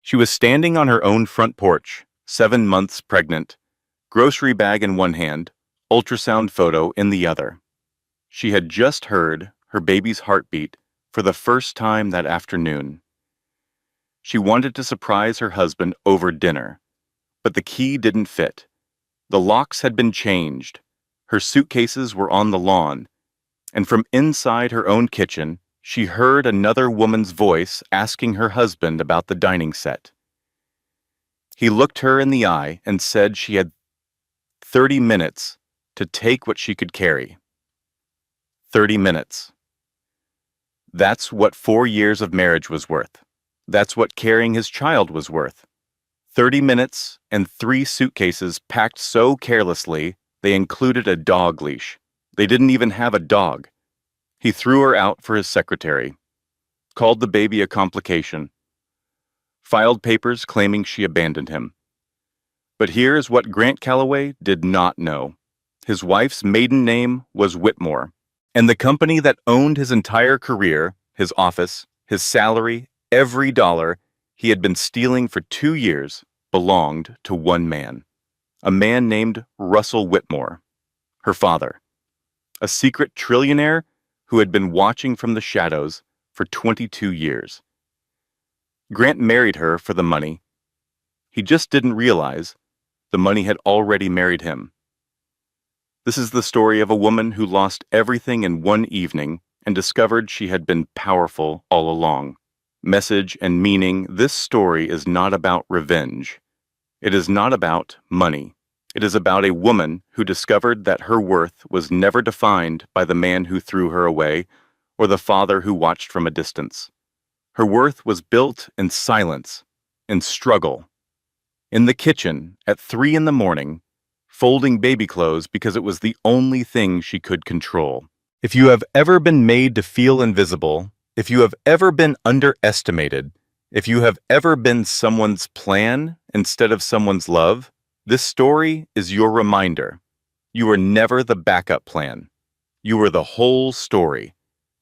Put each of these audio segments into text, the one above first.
She was standing on her own front porch, 7 months pregnant, grocery bag in one hand, ultrasound photo in the other. She had just heard her baby's heartbeat for the first time that afternoon. She wanted to surprise her husband over dinner, but the key didn't fit. The locks had been changed, her suitcases were on the lawn, and from inside her own kitchen, she heard another woman's voice asking her husband about the dining set. He looked her in the eye and said she had 30 minutes to take what she could carry. 30 minutes. That's what 4 years of marriage was worth. That's what carrying his child was worth. 30 minutes and 3 suitcases packed so carelessly they included a dog leash. They didn't even have a dog. He threw her out for his secretary, called the baby a complication, filed papers claiming she abandoned him. But here is what Grant Calloway did not know. His wife's maiden name was Whitmore, and the company that owned his entire career, his office, his salary, every dollar he had been stealing for 2 years belonged to one man, a man named Russell Whitmore, her father, a secret trillionaire who had been watching from the shadows for 22 years. Grant married her for the money. He just didn't realize the money had already married him. This is the story of a woman who lost everything in one evening and discovered she had been powerful all along. Message and meaning: this story is not about revenge. It is not about money. It is about a woman who discovered that her worth was never defined by the man who threw her away or the father who watched from a distance. Her worth was built in silence, in struggle, in the kitchen at 3 a.m, folding baby clothes because it was the only thing she could control. If you have ever been made to feel invisible, if you have ever been underestimated, if you have ever been someone's plan instead of someone's love, this story is your reminder. You were never the backup plan. You were the whole story.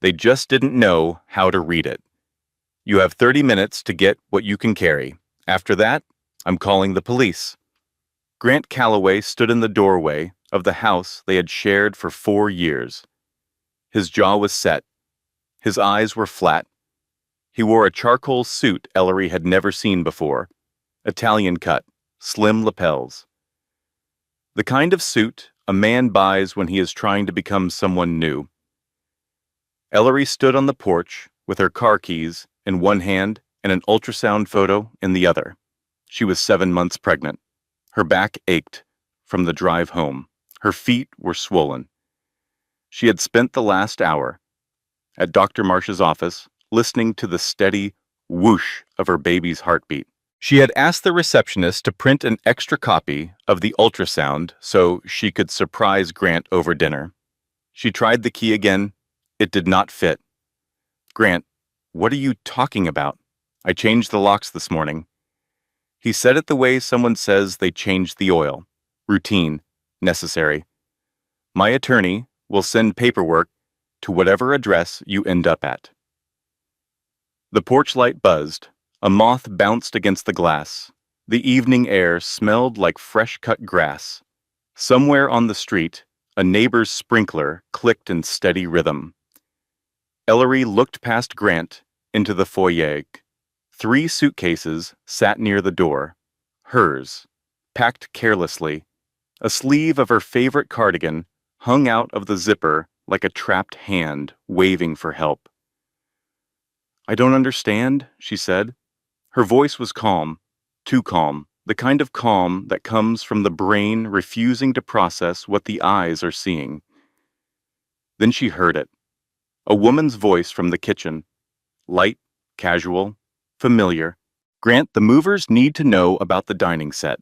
They just didn't know how to read it. You have 30 minutes to get what you can carry. After that, I'm calling the police. Grant Calloway stood in the doorway of the house they had shared for 4 years. His jaw was set. His eyes were flat. He wore a charcoal suit Ellery had never seen before, Italian cut, slim lapels. The kind of suit a man buys when he is trying to become someone new. Ellery stood on the porch with her car keys in one hand and an ultrasound photo in the other. She was 7 months pregnant. Her back ached from the drive home. Her feet were swollen. She had spent the last hour at Dr. Marsh's office listening to the steady whoosh of her baby's heartbeat. She had asked the receptionist to print an extra copy of the ultrasound so she could surprise Grant over dinner. She tried the key again. It did not fit. Grant, what are you talking about? I changed the locks this morning. He said it the way someone says they changed the oil. Routine, necessary. My attorney will send paperwork to whatever address you end up at. The porch light buzzed. A moth bounced against the glass. The evening air smelled like fresh-cut grass. Somewhere on the street, a neighbor's sprinkler clicked in steady rhythm. Ellery looked past Grant into the foyer. 3 suitcases sat near the door. Hers, packed carelessly. A sleeve of her favorite cardigan hung out of the zipper like a trapped hand waving for help. I don't understand, she said. Her voice was calm, too calm, the kind of calm that comes from the brain refusing to process what the eyes are seeing. Then she heard it. A woman's voice from the kitchen. Light, casual, familiar. Grant, the movers need to know about the dining set.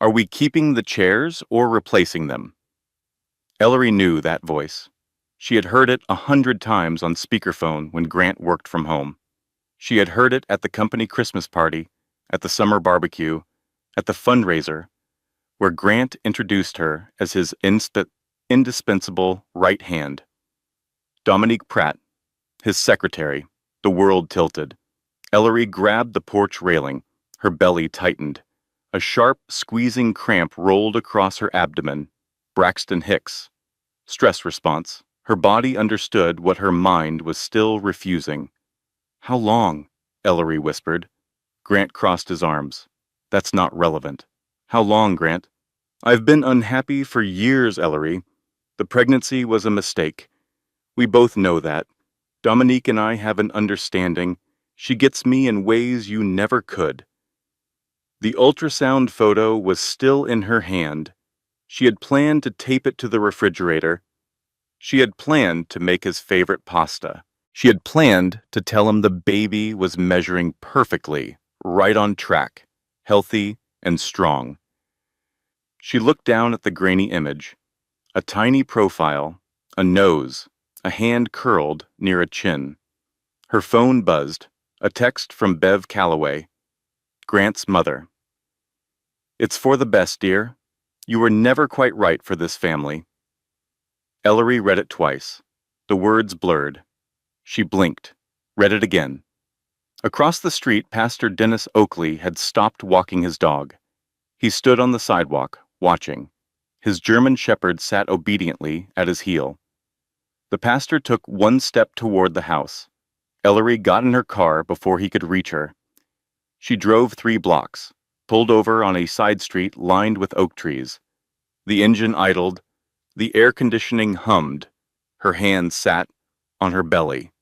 Are we keeping the chairs or replacing them? Ellery knew that voice. She had heard it 100 times on speakerphone when Grant worked from home. She had heard it at the company Christmas party, at the summer barbecue, at the fundraiser, where Grant introduced her as his indispensable right hand. Dominique Pratt, his secretary. The world tilted. Ellery grabbed the porch railing. Her belly tightened. A sharp, squeezing cramp rolled across her abdomen. Braxton Hicks. Stress response. Her body understood what her mind was still refusing. How long? Ellery whispered. Grant crossed his arms. That's not relevant. How long, Grant? I've been unhappy for years, Ellery. The pregnancy was a mistake. We both know that. Dominique and I have an understanding. She gets me in ways you never could. The ultrasound photo was still in her hand. She had planned to tape it to the refrigerator. She had planned to make his favorite pasta. She had planned to tell him the baby was measuring perfectly, right on track, healthy and strong. She looked down at the grainy image. A tiny profile, a nose, a hand curled near a chin. Her phone buzzed, a text from Bev Calloway, Grant's mother. It's for the best, dear. You were never quite right for this family. Ellery read it twice. The words blurred. She blinked, read it again. Across the street, Pastor Dennis Oakley had stopped walking his dog. He stood on the sidewalk, watching. His German shepherd sat obediently at his heel. The pastor took one step toward the house. Ellery got in her car before he could reach her. She drove 3 blocks, pulled over on a side street lined with oak trees. The engine idled. The air conditioning hummed. Her hand sat on her belly.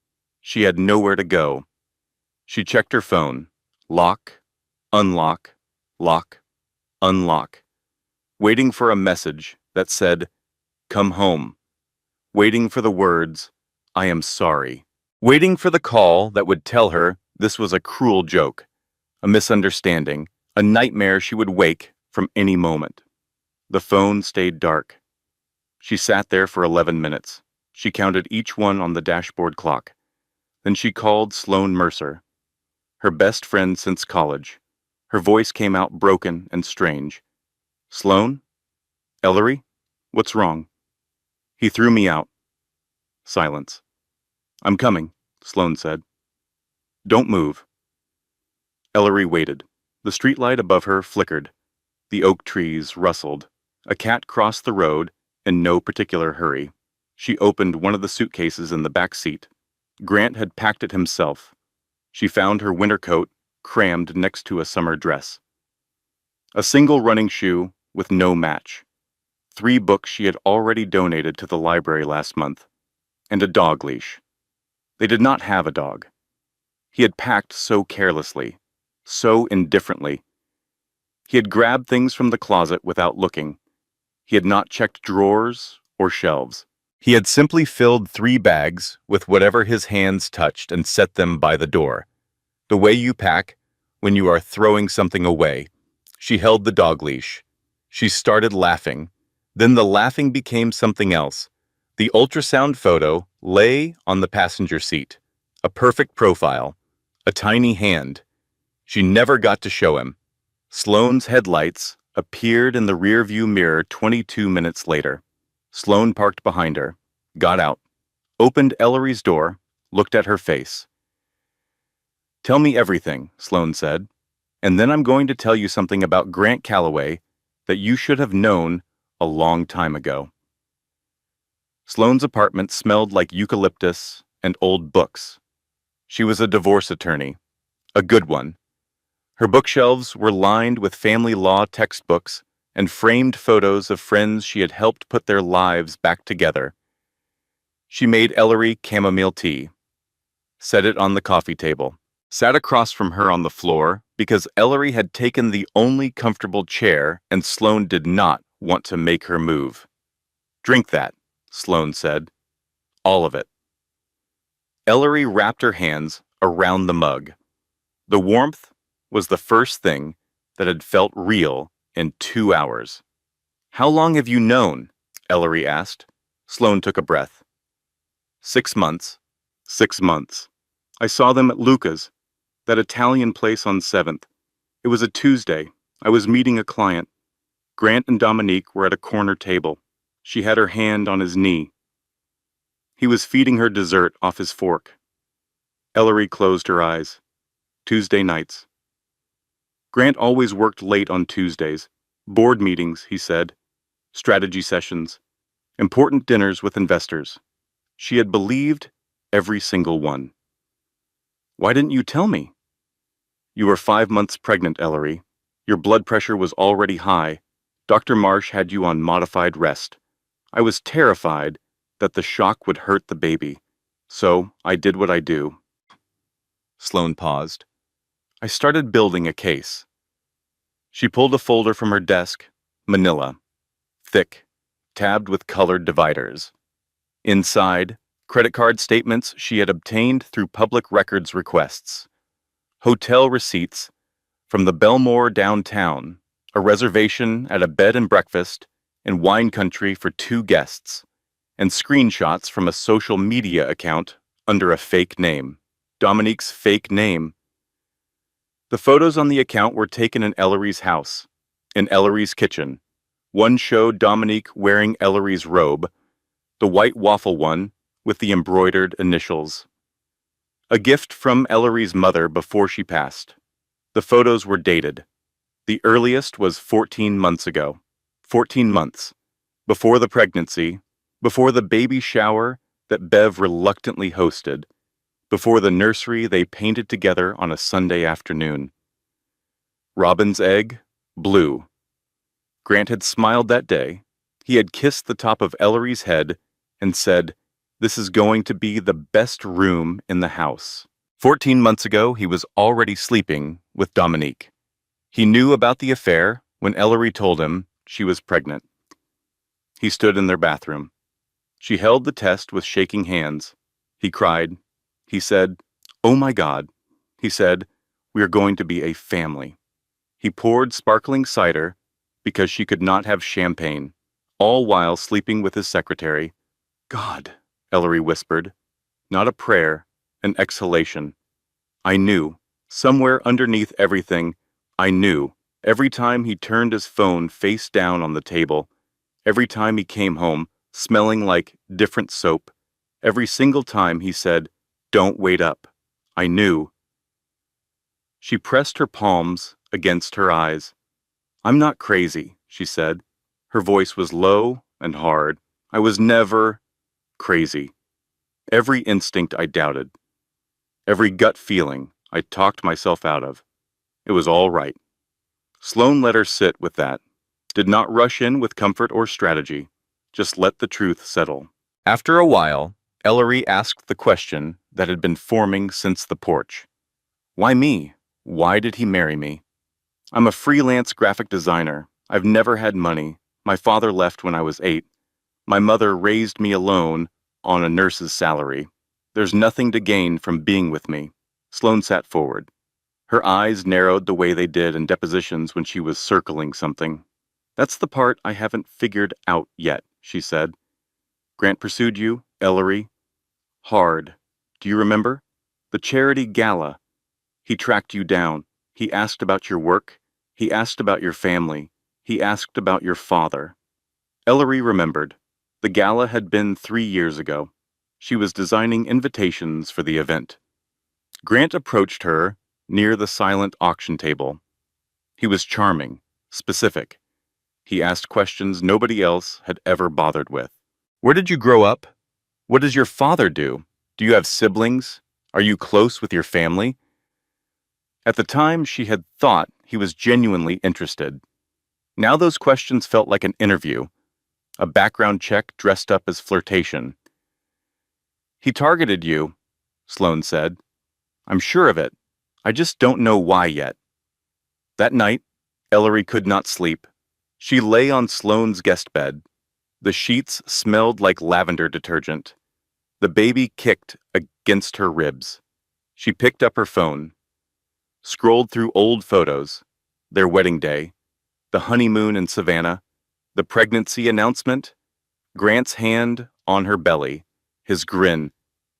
She had nowhere to go. She checked her phone. Lock, unlock, lock, unlock. Waiting for a message that said, "Come home." Waiting for the words, "I am sorry." Waiting for the call that would tell her this was a cruel joke, a misunderstanding, a nightmare she would wake from any moment. The phone stayed dark. She sat there for 11 minutes. She counted each one on the dashboard clock. Then she called Sloane Mercer, her best friend since college. Her voice came out broken and strange. "Sloane? Ellery? What's wrong?" He threw me out. Silence. "I'm coming," Sloane said. "Don't move." Ellery waited. The streetlight above her flickered. The oak trees rustled. A cat crossed the road in no particular hurry. She opened one of the suitcases in the back seat. Grant had packed it himself. She found her winter coat crammed next to a summer dress. A single running shoe with no match. 3 books she had already donated to the library last month. And a dog leash. They did not have a dog. He had packed so carelessly, so indifferently. He had grabbed things from the closet without looking. He had not checked drawers or shelves. He had simply filled 3 bags with whatever his hands touched and set them by the door. The way you pack when you are throwing something away. She held the dog leash. She started laughing. Then the laughing became something else. The ultrasound photo lay on the passenger seat. A perfect profile. A tiny hand. She never got to show him. Sloane's headlights appeared in the rearview mirror 22 minutes later. Sloane parked behind her, got out, opened Ellery's door, looked at her face. "Tell me everything," Sloane said, "and then I'm going to tell you something about Grant Calloway that you should have known a long time ago." Sloane's apartment smelled like eucalyptus and old books. She was a divorce attorney, a good one. Her bookshelves were lined with family law textbooks and framed photos of friends she had helped put their lives back together. She made Ellery chamomile tea, set it on the coffee table, sat across from her on the floor because Ellery had taken the only comfortable chair and Sloane did not want to make her move. "Drink that," Sloane said. "All of it." Ellery wrapped her hands around the mug. The warmth was the first thing that had felt real in 2 hours. "How long have you known?" Ellery asked. Sloane took a breath. 6 months. 6 months. I saw them at Luca's, that Italian place on 7th. It was a Tuesday. I was meeting a client. Grant and Dominique were at a corner table. She had her hand on his knee. He was feeding her dessert off his fork. Ellery closed her eyes. Tuesday nights. Grant always worked late on Tuesdays. Board meetings, he said. Strategy sessions. Important dinners with investors. She had believed every single one. Why didn't you tell me? You were 5 months pregnant, Ellery. Your blood pressure was already high. Dr. Marsh had you on modified rest. I was terrified that the shock would hurt the baby. So I did what I do. Sloane paused. I started building a case. She pulled a folder from her desk, manila, thick, tabbed with colored dividers. Inside, credit card statements she had obtained through public records requests. Hotel receipts from the Belmore downtown, a reservation at a bed and breakfast in wine country for 2 guests, and screenshots from a social media account under a fake name. Dominique's fake name. The photos on the account were taken in Ellery's house, in Ellery's kitchen. One showed Dominique wearing Ellery's robe, the white waffle one with the embroidered initials. A gift from Ellery's mother before she passed. The photos were dated. The earliest was 14 months ago. 14 months. Before the pregnancy, before the baby shower that Bev reluctantly hosted, before the nursery they painted together on a Sunday afternoon. Robin's egg, blue. Grant had smiled that day. He had kissed the top of Ellery's head and said, "This is going to be the best room in the house." 14 months ago, he was already sleeping with Dominique. He knew about the affair when Ellery told him she was pregnant. He stood in their bathroom. She held the test with shaking hands. He cried. He said, "Oh my God." He said, "We are going to be a family." He poured sparkling cider because she could not have champagne, all while sleeping with his secretary. "God," Ellery whispered. Not a prayer, an exhalation. I knew, somewhere underneath everything, I knew, every time he turned his phone face down on the table, every time he came home, smelling like different soap, every single time he said, "Don't wait up." I knew. She pressed her palms against her eyes. "I'm not crazy," she said. Her voice was low and hard. "I was never crazy." Every instinct I doubted. Every gut feeling I talked myself out of. It was all right. Sloane let her sit with that. Did not rush in with comfort or strategy. Just let the truth settle. After a while, Ellery asked the question that had been forming since the porch. Why me? Why did he marry me? I'm a freelance graphic designer. I've never had money. My father left when I was 8. My mother raised me alone on a nurse's salary. There's nothing to gain from being with me. Sloane sat forward. Her eyes narrowed the way they did in depositions when she was circling something. That's the part I haven't figured out yet, she said. Grant pursued you, Ellery. Hard. Do you remember? The charity gala. He tracked you down. He asked about your work. He asked about your family. He asked about your father. Ellery remembered. The gala had been 3 years ago. She was designing invitations for the event. Grant approached her near the silent auction table. He was charming, specific. He asked questions nobody else had ever bothered with. Where did you grow up? What does your father do? Do you have siblings? Are you close with your family? At the time, she had thought he was genuinely interested. Now those questions felt like an interview, a background check dressed up as flirtation. He targeted you, Sloane said. I'm sure of it. I just don't know why yet. That night, Ellery could not sleep. She lay on Sloane's guest bed. The sheets smelled like lavender detergent. The baby kicked against her ribs. She picked up her phone, scrolled through old photos, their wedding day, the honeymoon in Savannah, the pregnancy announcement, Grant's hand on her belly, his grin.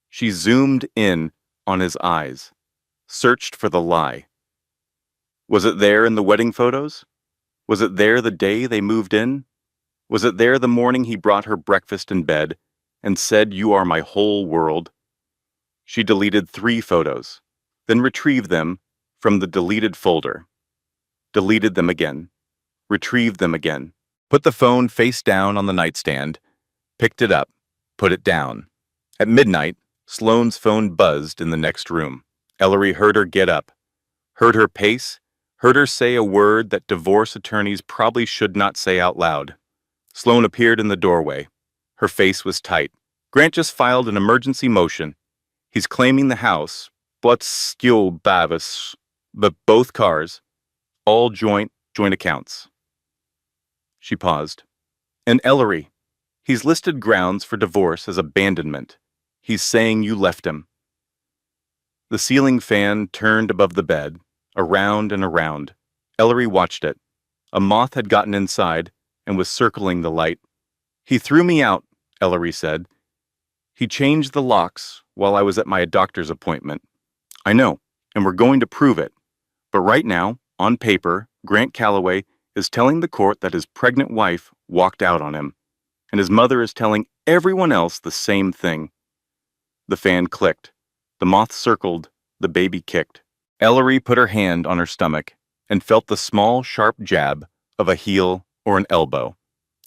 She zoomed in on his eyes, searched for the lie. Was it there in the wedding photos? Was it there the day they moved in? Was it there the morning he brought her breakfast in bed and said, "You are my whole world"? She deleted 3 photos, then retrieved them from the deleted folder. deleted them again, retrieved them again, put the phone face down on the nightstand, picked it up, put it down. At midnight, Sloane's phone buzzed in the next room. Ellery heard her get up, heard her pace, heard her say a word that divorce attorneys probably should not say out loud. Sloane appeared in the doorway. Her face was tight. Grant just filed an emergency motion. He's claiming the house, but still Bavis, but both cars, all joint accounts. She paused. And Ellery, he's listed grounds for divorce as abandonment. He's saying you left him. The ceiling fan turned above the bed, around and around. Ellery watched it. A moth had gotten inside and was circling the light. He threw me out, Ellery said. He changed the locks while I was at my doctor's appointment. I know, and we're going to prove it. But right now, on paper, Grant Calloway is telling the court that his pregnant wife walked out on him, and his mother is telling everyone else the same thing. The fan clicked. The moth circled. The baby kicked. Ellery put her hand on her stomach and felt the small, sharp jab of a heel or an elbow.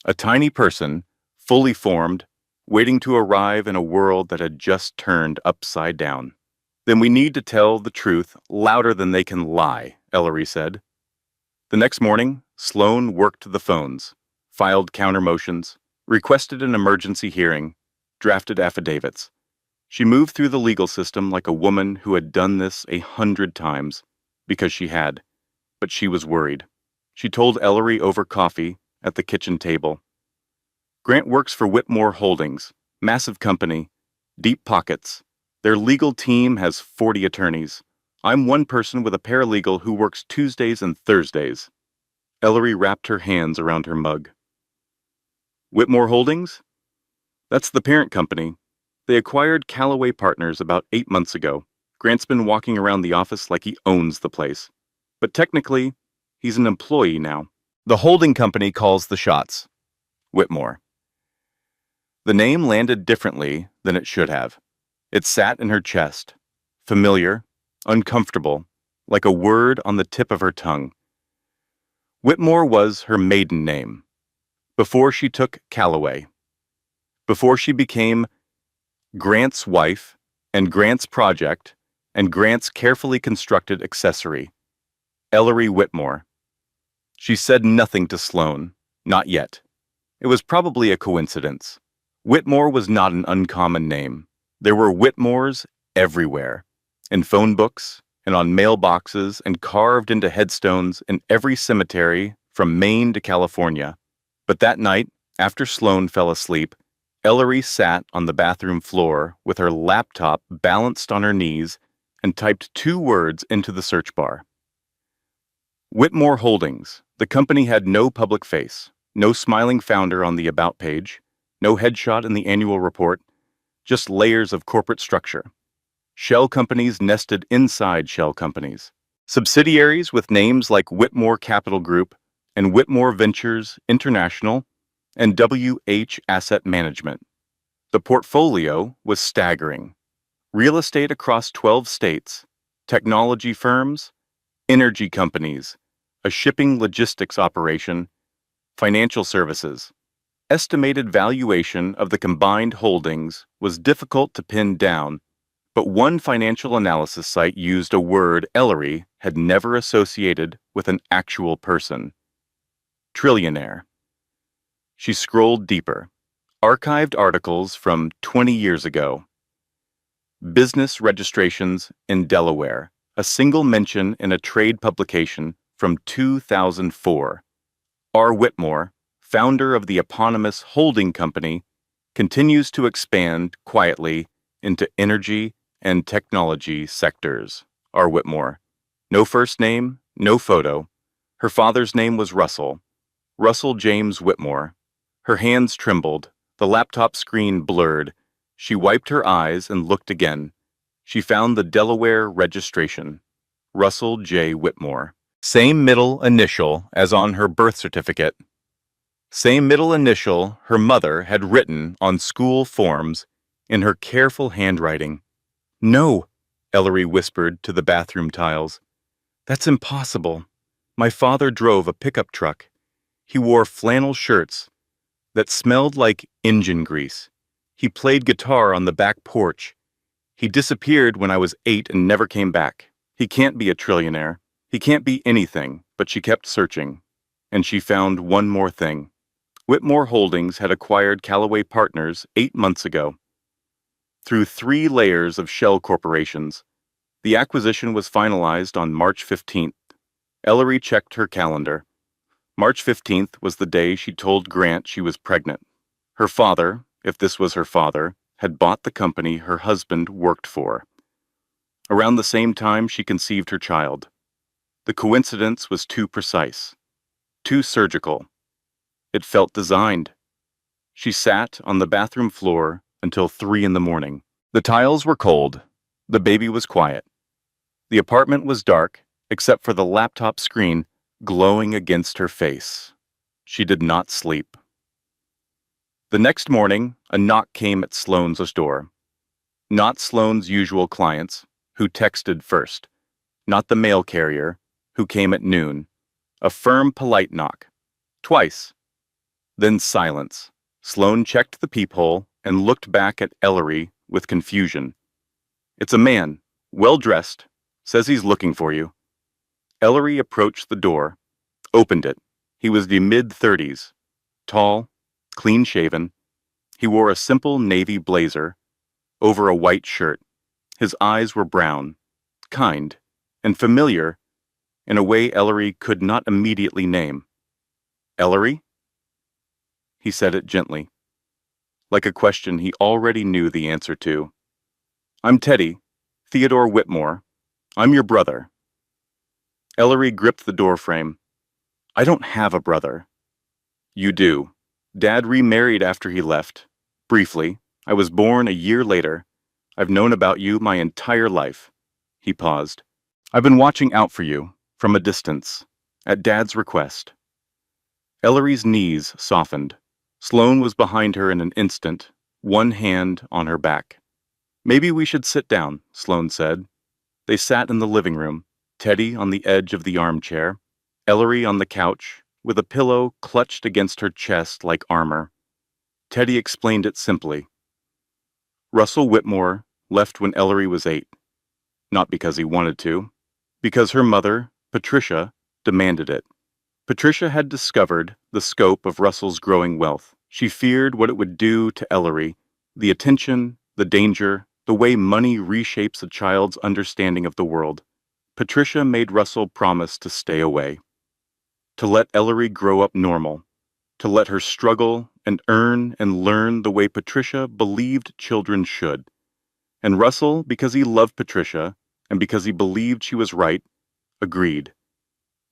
A tiny person, fully formed, waiting to arrive in a world that had just turned upside down. Then we need to tell the truth louder than they can lie, Ellery said. The next morning, Sloane worked the phones, filed counter-motions, requested an emergency hearing, drafted affidavits. She moved through the legal system like a woman who had done this 100 times, because she had. But she was worried. She told Ellery over coffee at the kitchen table. Grant works for Whitmore Holdings, massive company, deep pockets. Their legal team has 40 attorneys. I'm one person with a paralegal who works Tuesdays and Thursdays. Ellery wrapped her hands around her mug. Whitmore Holdings? That's the parent company. They acquired Calloway Partners about 8 months ago. Grant's been walking around the office like he owns the place. But technically, he's an employee now. The holding company calls the shots. Whitmore. The name landed differently than it should have. It sat in her chest, familiar, uncomfortable, like a word on the tip of her tongue. Whitmore was her maiden name, before she took Calloway, before she became Grant's wife and Grant's project and Grant's carefully constructed accessory, Ellery Whitmore. She said nothing to Sloane, not yet. It was probably a coincidence. Whitmore was not an uncommon name. There were Whitmores everywhere, in phone books and on mailboxes and carved into headstones in every cemetery from Maine to California. But that night, after Sloane fell asleep, Ellery sat on the bathroom floor with her laptop balanced on her knees and typed 2 words into the search bar. Whitmore Holdings. The company had no public face, no smiling founder on the About page, no headshot in the annual report, just layers of corporate structure. Shell companies nested inside shell companies. Subsidiaries with names like Whitmore Capital Group and Whitmore Ventures International and WH Asset Management. The portfolio was staggering. Real estate across 12 states, technology firms, energy companies, a shipping logistics operation, financial services. Estimated valuation of the combined holdings was difficult to pin down, but one financial analysis site used a word Ellery had never associated with an actual person: trillionaire. She scrolled deeper. Archived articles from 20 years ago. Business registrations in Delaware, a single mention in a trade publication from 2004. R. Whitmore, founder of the eponymous holding company, continues to expand quietly into energy and technology sectors. R. Whitmore. No first name, no photo. Her father's name was Russell. Russell James Whitmore. Her hands trembled. The laptop screen blurred. She wiped her eyes and looked again. She found the Delaware registration. Russell J. Whitmore. Same middle initial as on her birth certificate. Same middle initial her mother had written on school forms in her careful handwriting. No, Ellery whispered to the bathroom tiles. That's impossible. My father drove a pickup truck. He wore flannel shirts that smelled like engine grease. He played guitar on the back porch. He disappeared when I was 8 and never came back. He can't be a trillionaire. He can't be anything, but she kept searching. And she found one more thing. Whitmore Holdings had acquired Callaway Partners 8 months ago. Through 3 layers of shell corporations, the acquisition was finalized on March 15th. Ellery checked her calendar. March 15th was the day she told Grant she was pregnant. Her father, if this was her father, had bought the company her husband worked for. Around the same time she conceived her child. The coincidence was too precise, too surgical. It felt designed. She sat on the bathroom floor until 3 in the morning. The tiles were cold. The baby was quiet. The apartment was dark, except for the laptop screen glowing against her face. She did not sleep. The next morning, a knock came at Sloane's door. Not Sloane's usual clients, who texted first. Not the mail carrier, who came at noon. A firm, polite knock. Twice. Then silence. Sloane checked the peephole and looked back at Ellery with confusion. It's a man, well-dressed, says he's looking for you. Ellery approached the door, opened it. He was the mid-30s, tall, clean-shaven. He wore a simple navy blazer over a white shirt. His eyes were brown, kind, and familiar in a way Ellery could not immediately name. Ellery? He said it gently, like a question he already knew the answer to. I'm Teddy, Theodore Whitmore. I'm your brother. Ellery gripped the doorframe. I don't have a brother. You do. Dad remarried after he left. Briefly. I was born a year later. I've known about you my entire life. He paused. I've been watching out for you, from a distance, at Dad's request. Ellery's knees softened. Sloane was behind her in an instant, one hand on her back. Maybe we should sit down, Sloane said. They sat in the living room, Teddy on the edge of the armchair, Ellery on the couch, with a pillow clutched against her chest like armor. Teddy explained it simply. Russell Whitmore left when Ellery was 8. Not because he wanted to, because her mother, Patricia, demanded it. Patricia had discovered the scope of Russell's growing wealth. She feared what it would do to Ellery, the attention, the danger, the way money reshapes a child's understanding of the world. Patricia made Russell promise to stay away, to let Ellery grow up normal, to let her struggle and earn and learn the way Patricia believed children should. And Russell, because he loved Patricia, and because he believed she was right, agreed.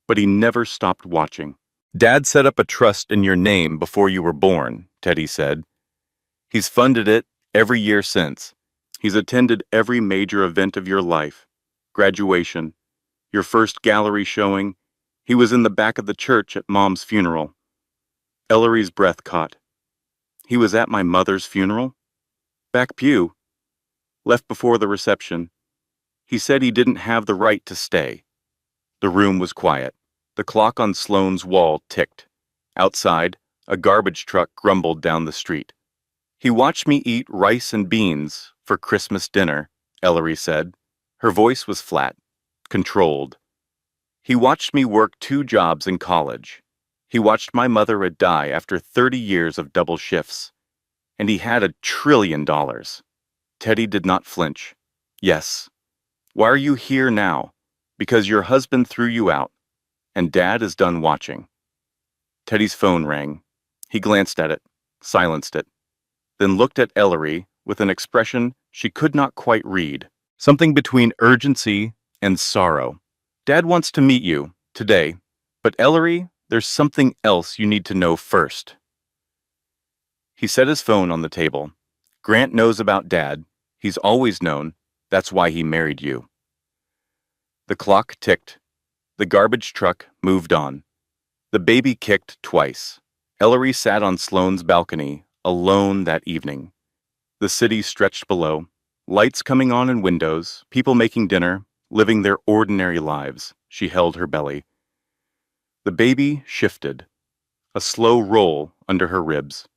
But he never stopped watching. Dad set up a trust in your name before you were born, Teddy said. He's funded it every year since. He's attended every major event of your life. Graduation, your first gallery showing. He was in the back of the church at Mom's funeral. Ellery's breath caught. He was at my mother's funeral? Back pew. Left before the reception. He said he didn't have the right to stay. The room was quiet. The clock on Sloane's wall ticked. Outside, a garbage truck grumbled down the street. He watched me eat rice and beans for Christmas dinner, Ellery said. Her voice was flat, controlled. He watched me work 2 jobs in college. He watched my mother die after 30 years of double shifts. And he had $1 trillion. Teddy did not flinch. Yes. Why are you here now? Because your husband threw you out, and Dad is done watching. Teddy's phone rang. He glanced at it, silenced it, then looked at Ellery with an expression she could not quite read, something between urgency and sorrow. Dad wants to meet you, today, but Ellery, there's something else you need to know first. He set his phone on the table. Grant knows about Dad. He's always known. That's why he married you. The clock ticked. The garbage truck moved on. The baby kicked twice. Ellery sat on Sloane's balcony, alone that evening. The city stretched below, lights coming on in windows, people making dinner, living their ordinary lives. She held her belly. The baby shifted, a slow roll under her ribs.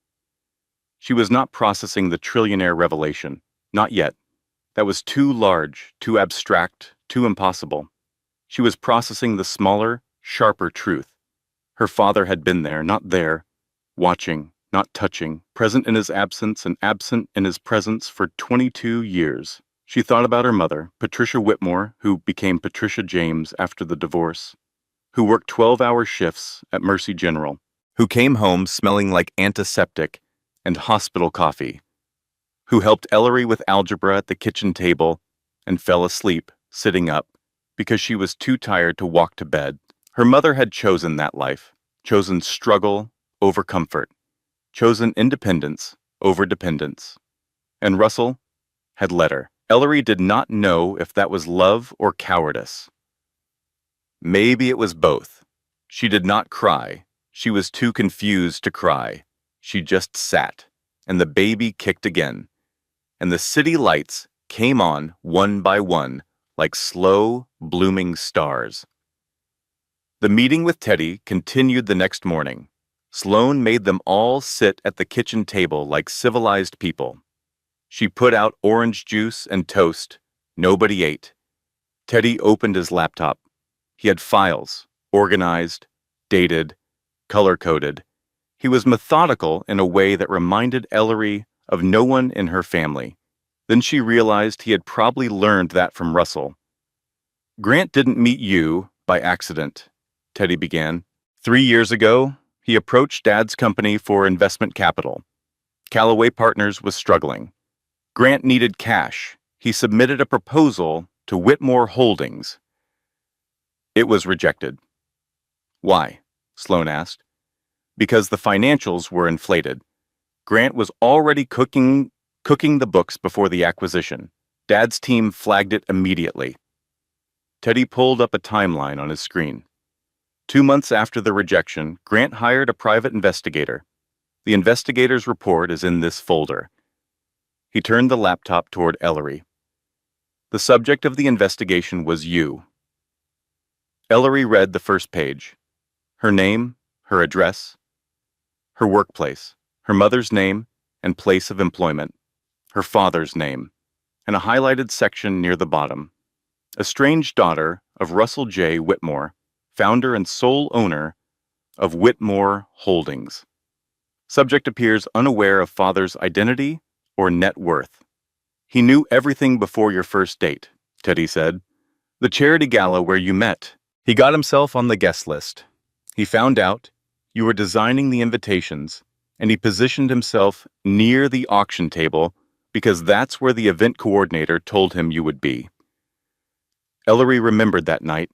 She was not processing the trillionaire revelation. Not yet. That was too large, too abstract, too impossible. She was processing the smaller, sharper truth. Her father had been there, not there, watching, not touching, present in his absence and absent in his presence for 22 years. She thought about her mother, Patricia Whitmore, who became Patricia James after the divorce, who worked 12-hour shifts at Mercy General, who came home smelling like antiseptic and hospital coffee, who helped Ellery with algebra at the kitchen table and fell asleep sitting up because she was too tired to walk to bed. Her mother had chosen that life, chosen struggle over comfort, chosen independence over dependence. And Russell had let her. Ellery did not know if that was love or cowardice. Maybe it was both. She did not cry. She was too confused to cry. She just sat, and the baby kicked again. And the city lights came on one by one, like slow, blooming stars. The meeting with Teddy continued the next morning. Sloane made them all sit at the kitchen table like civilized people. She put out orange juice and toast. Nobody ate. Teddy opened his laptop. He had files, organized, dated, color-coded. He was methodical in a way that reminded Ellery of no one in her family. Then she realized he had probably learned that from Russell. "Grant didn't meet you by accident," Teddy began. 3 years ago, he approached Dad's company for investment capital. Callaway Partners was struggling. Grant needed cash. He submitted a proposal to Whitmore Holdings. It was rejected. "Why?" Sloane asked. "Because the financials were inflated. Grant was already cooking the books before the acquisition. Dad's team flagged it immediately." Teddy pulled up a timeline on his screen. 2 months after the rejection, Grant hired a private investigator. The investigator's report is in this folder. He turned the laptop toward Ellery. "The subject of the investigation was you." Ellery read the first page. Her name, her address, her workplace, her mother's name and place of employment, her father's name, and a highlighted section near the bottom. Estranged daughter of Russell J. Whitmore, founder and sole owner of Whitmore Holdings. Subject appears unaware of father's identity or net worth. "He knew everything before your first date," Teddy said. "The charity gala where you met. He got himself on the guest list. He found out you were designing the invitations, and he positioned himself near the auction table because that's where the event coordinator told him you would be." Ellery remembered that night,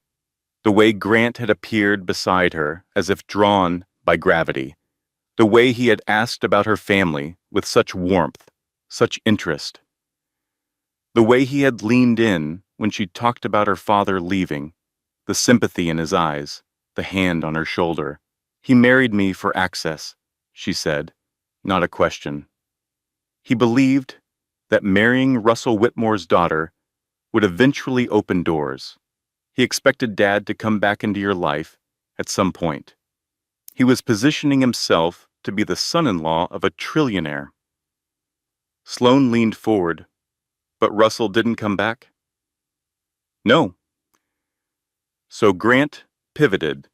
the way Grant had appeared beside her as if drawn by gravity, the way he had asked about her family with such warmth, such interest, the way he had leaned in when she talked about her father leaving, the sympathy in his eyes, the hand on her shoulder. "He married me for access," she said, not a question. He believed that marrying Russell Whitmore's daughter would eventually open doors. He expected Dad to come back into your life at some point. He was positioning himself to be the son-in-law of a trillionaire. Sloane leaned forward. "But Russell didn't come back?" "No." So Grant pivoted.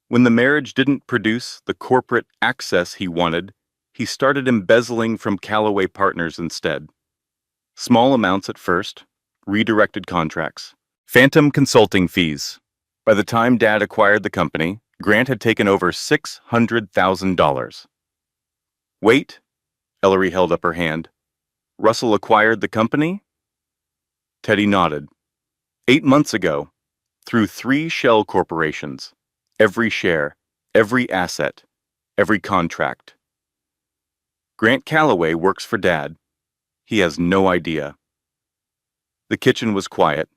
When the marriage didn't produce the corporate access he wanted, he started embezzling from Callaway Partners instead. Small amounts at first, redirected contracts, phantom consulting fees. By the time Dad acquired the company, Grant had taken over $600,000. "Wait," Ellery held up her hand. "Russell acquired the company?" Teddy nodded. 8 months ago, through 3 shell corporations. Every share, every asset, every contract. Grant Callaway works for Dad. He has no idea. The kitchen was quiet.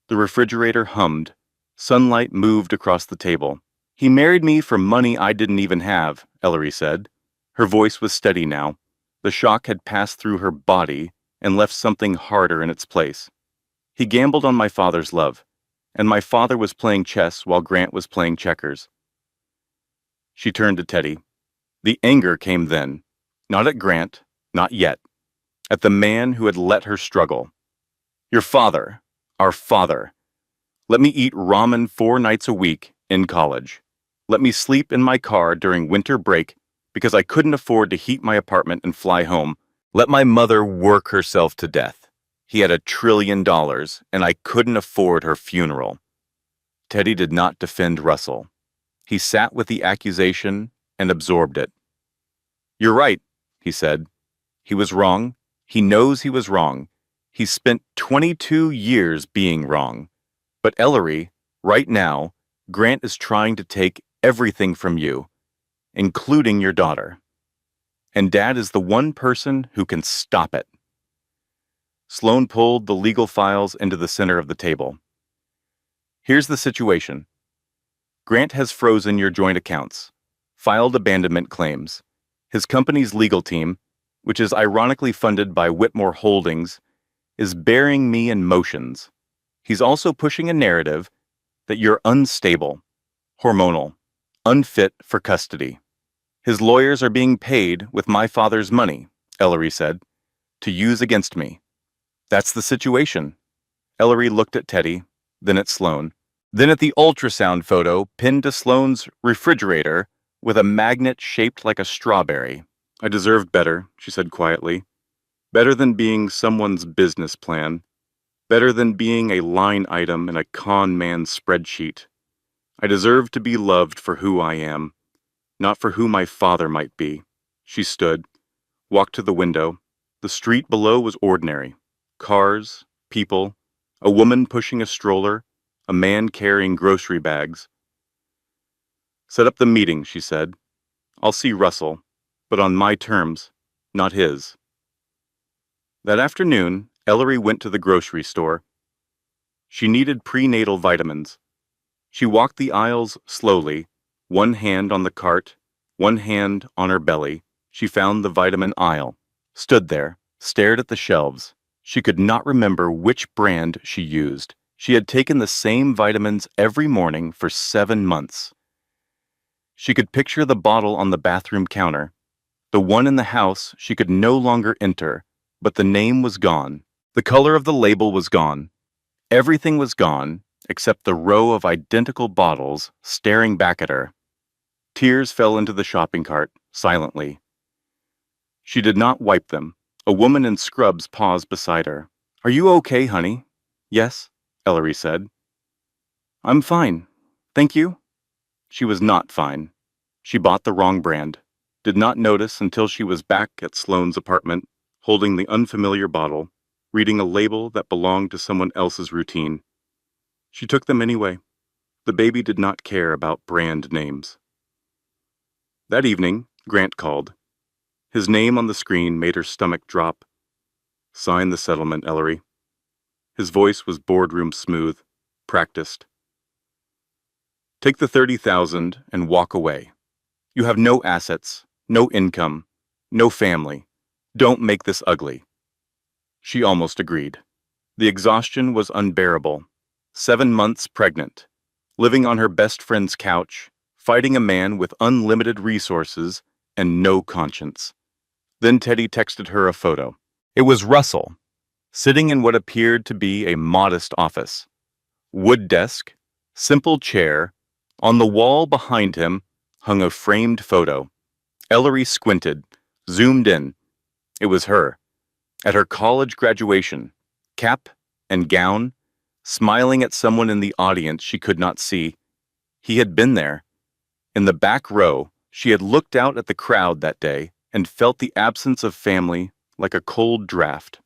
The refrigerator hummed. Sunlight moved across the table. "He married me for money I didn't even have," Ellery said. Her voice was steady now. The shock had passed through her body and left something harder in its place. "He gambled on my father's love, and my father was playing chess while Grant was playing checkers. She turned to Teddy. The anger came then, not at Grant, not yet, at the man who had let her struggle. Your father, our father, let me eat ramen 4 nights a week in college. Let me sleep in my car during winter break because I couldn't afford to heat my apartment and fly home. Let my mother work herself to death. He had $1 trillion, and I couldn't afford her funeral. Teddy did not defend Russell. He sat with the accusation and absorbed it. You're right, he said. He was wrong. He knows he was wrong. He spent 22 years being wrong. But Ellery, right now, Grant is trying to take everything from you, including your daughter. And Dad is the one person who can stop it. Sloan pulled the legal files into the center of the table. Here's the situation. Grant has frozen your joint accounts, filed abandonment claims. His company's legal team, which is ironically funded by Whitmore Holdings, is burying me in motions. He's also pushing a narrative that you're unstable, hormonal, unfit for custody. His lawyers are being paid with my father's money, Ellery said, to use against me. That's the situation. Ellery looked at Teddy, then at Sloan, then at the ultrasound photo pinned to Sloan's refrigerator with a magnet shaped like a strawberry. I deserved better, she said quietly. Better than being someone's business plan. Better than being a line item in a con man's spreadsheet. I deserve to be loved for who I am, not for who my father might be. She stood, walked to the window. The street below was ordinary. Cars, people, a woman pushing a stroller, a man carrying grocery bags. Set up the meeting, she said. I'll see Russell, but on my terms, not his. That afternoon, Ellery went to the grocery store. She needed prenatal vitamins. She walked the aisles slowly, one hand on the cart, one hand on her belly. She found the vitamin aisle, stood there, stared at the shelves. She could not remember which brand she used. She had taken the same vitamins every morning for 7 months. She could picture the bottle on the bathroom counter. The one in the house she could no longer enter, but the name was gone. The color of the label was gone. Everything was gone, except the row of identical bottles staring back at her. Tears fell into the shopping cart, silently. She did not wipe them. A woman in scrubs paused beside her. Are you okay, honey? Yes, Ellery said. I'm fine. Thank you. She was not fine. She bought the wrong brand. Did not notice until she was back at Sloan's apartment, holding the unfamiliar bottle, reading a label that belonged to someone else's routine. She took them anyway. The baby did not care about brand names. That evening, Grant called. His name on the screen made her stomach drop. Sign the settlement, Ellery. His voice was boardroom smooth, practiced. Take the $30,000 and walk away. You have no assets, no income, no family. Don't make this ugly. She almost agreed. The exhaustion was unbearable. 7 months pregnant, living on her best friend's couch, fighting a man with unlimited resources and no conscience. Then Teddy texted her a photo. It was Russell, sitting in what appeared to be a modest office. Wood desk, simple chair. On the wall behind him hung a framed photo. Ellery squinted, zoomed in. It was her, at her college graduation, cap and gown, smiling at someone in the audience she could not see. He had been there. In the back row, she had looked out at the crowd that day and felt the absence of family like a cold draft.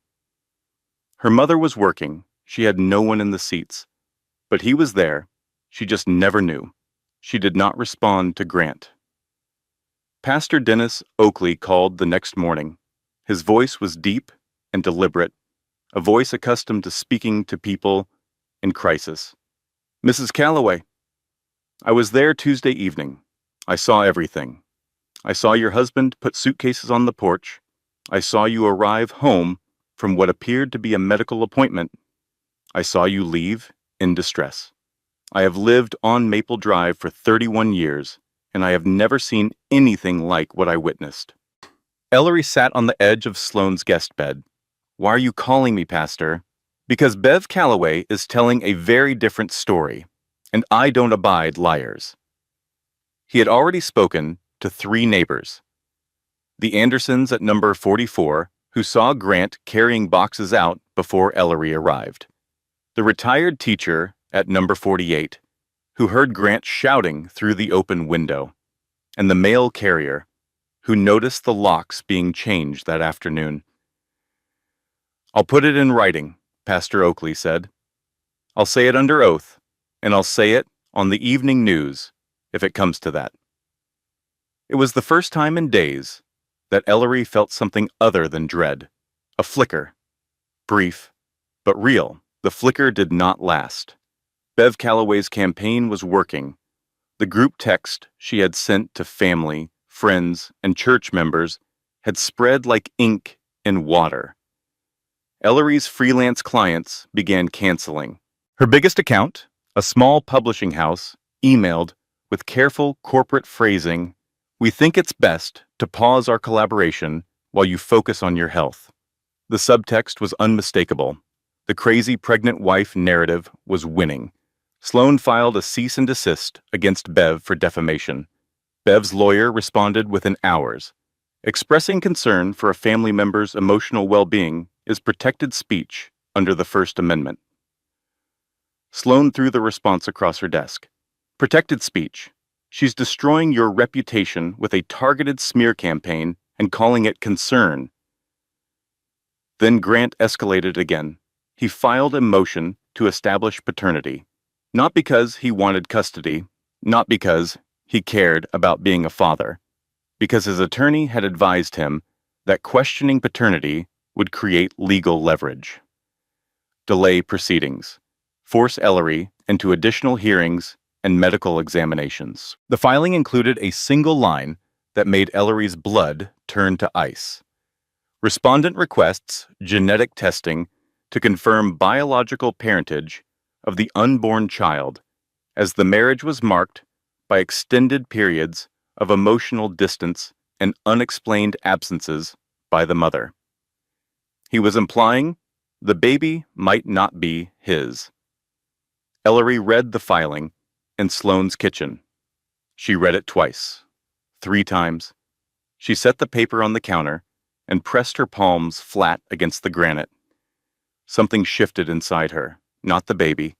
Her mother was working. She had no one in the seats. But he was there. She just never knew. She did not respond to Grant. Pastor Dennis Oakley called the next morning. His voice was deep and deliberate, a voice accustomed to speaking to people in crisis. Mrs. Calloway, I was there Tuesday evening. I saw everything. I saw your husband put suitcases on the porch. I saw you arrive home from what appeared to be a medical appointment. I saw you leave in distress. I have lived on Maple Drive for 31 years. and I have never seen anything like what I witnessed. Ellery sat on the edge of Sloane's guest bed. Why are you calling me, Pastor? Because Bev Calloway is telling a very different story, and I don't abide liars. He had already spoken to 3 neighbors. The Andersons at number 44, who saw Grant carrying boxes out before Ellery arrived. The retired teacher at number 48, who heard Grant shouting through the open window. And the mail carrier, who noticed the locks being changed that afternoon. I'll put it in writing, Pastor Oakley said. I'll say it under oath, and I'll say it on the evening news, if it comes to that. It was the first time in days that Ellery felt something other than dread. A flicker. Brief, but real. The flicker did not last. Bev Calloway's campaign was working. The group text she had sent to family, friends, and church members had spread like ink in water. Ellery's freelance clients began canceling. Her biggest account, a small publishing house, emailed with careful corporate phrasing, "We think it's best to pause our collaboration while you focus on your health." The subtext was unmistakable. The crazy pregnant wife narrative was winning. Sloane filed a cease and desist against Bev for defamation. Bev's lawyer responded within hours. Expressing concern for a family member's emotional well-being is protected speech under the First Amendment. Sloane threw the response across her desk. Protected speech. She's destroying your reputation with a targeted smear campaign and calling it concern. Then Grant escalated again. He filed a motion to establish paternity. Not because he wanted custody, not because he cared about being a father, because his attorney had advised him that questioning paternity would create legal leverage. Delay proceedings. Force Ellery into additional hearings and medical examinations. The filing included a single line that made Ellery's blood turn to ice. Respondent requests genetic testing to confirm biological parentage of the unborn child, as the marriage was marked by extended periods of emotional distance and unexplained absences by the mother. He was implying the baby might not be his. Ellery read the filing in Sloane's kitchen. She read it twice, 3 times. She set the paper on the counter and pressed her palms flat against the granite. Something shifted inside her, not the baby.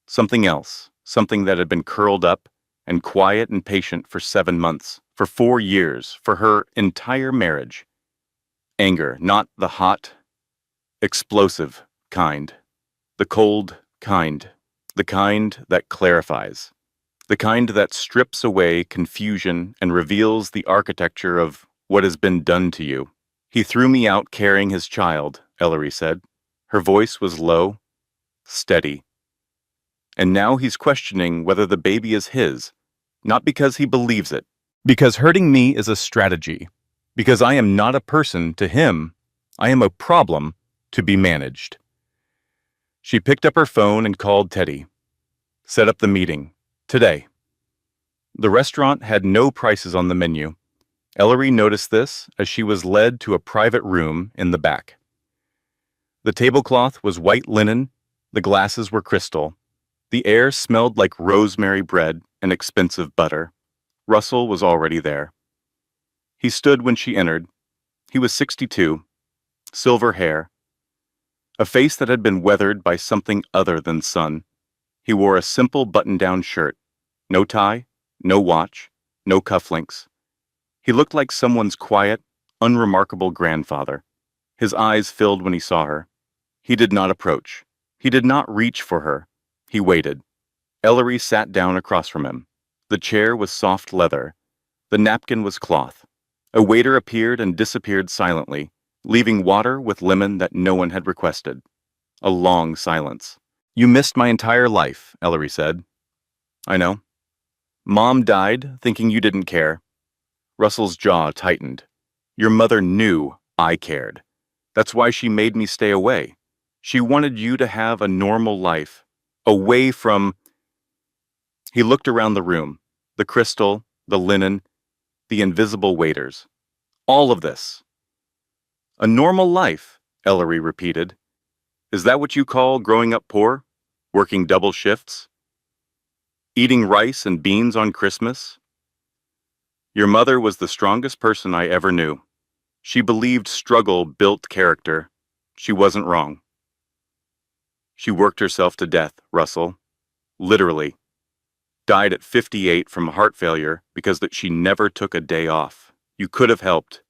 Something else, something that had been curled up and quiet and patient for 7 months, for 4 years, for her entire marriage. Anger, not the hot, explosive kind. The cold kind. The kind that clarifies. The kind that strips away confusion and reveals the architecture of what has been done to you. He threw me out carrying his child, Ellery said. Her voice was low, steady. And now he's questioning whether the baby is his, not because he believes it, because hurting me is a strategy, because I am not a person to him, I am a problem to be managed. She picked up her phone and called Teddy. Set up the meeting. Today. The restaurant had no prices on the menu. Ellery noticed this as she was led to a private room in the back. The tablecloth was white linen, the glasses were crystal. The air smelled like rosemary bread and expensive butter. Russell was already there. He stood when she entered. He was 62, silver hair, a face that had been weathered by something other than sun. He wore a simple button-down shirt, no tie, no watch, no cufflinks. He looked like someone's quiet, unremarkable grandfather. His eyes filled when he saw her. He did not approach. He did not reach for her. He waited. Ellery sat down across from him. The chair was soft leather. The napkin was cloth. A waiter appeared and disappeared silently, leaving water with lemon that no one had requested. A long silence. "You missed my entire life," Ellery said. "I know. Mom died thinking you didn't care." Russell's jaw tightened. "Your mother knew I cared. That's why she made me stay away. She wanted you to have a normal life, away from..." He looked around the room, the crystal, the linen, the invisible waiters. All of this. A normal life, Ellery repeated. Is that what you call growing up poor? Working double shifts? Eating rice and beans on Christmas? Your mother was the strongest person I ever knew. She believed struggle built character. She wasn't wrong. She worked herself to death, Russell. Literally. Died at 58 from heart failure because that she never took a day off. You could have helped.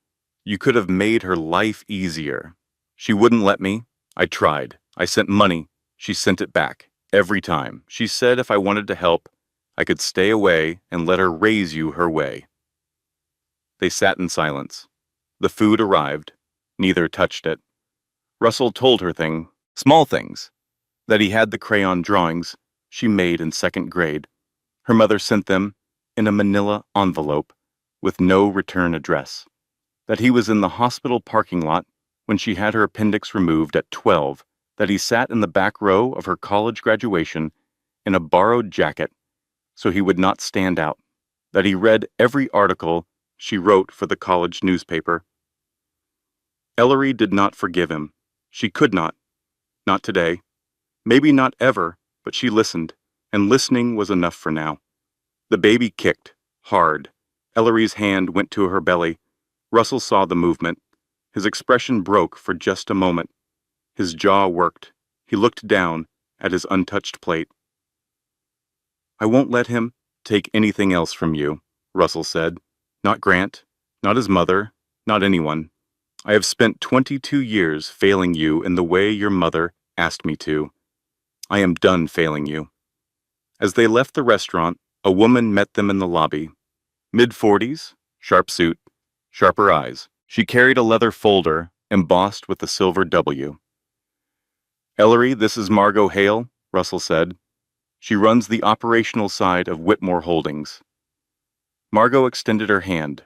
You could have made her life easier. She wouldn't let me. I tried. I sent money. She sent it back. Every time. She said if I wanted to help, I could stay away and let her raise you her way. They sat in silence. The food arrived. Neither touched it. Russell told her small things, that he had the crayon drawings she made in second grade. Her mother sent them in a manila envelope with no return address. That he was in the hospital parking lot when she had her appendix removed at 12, that he sat in the back row of her college graduation in a borrowed jacket so he would not stand out, that he read every article she wrote for the college newspaper. Ellery did not forgive him. She could not. Not today. Maybe not ever, but she listened, and listening was enough for now. The baby kicked, hard. Ellery's hand went to her belly. Russell saw the movement. His expression broke for just a moment. His jaw worked. He looked down at his untouched plate. I won't let him take anything else from you, Russell said. Not Grant, not his mother, not anyone. I have spent 22 years failing you in the way your mother asked me to. I am done failing you. As they left the restaurant, a woman met them in the lobby. Mid-40s, sharp suit, sharper eyes. She carried a leather folder embossed with a silver W. Ellery, this is Margot Hale, Russell said. She runs the operational side of Whitmore Holdings. Margot extended her hand.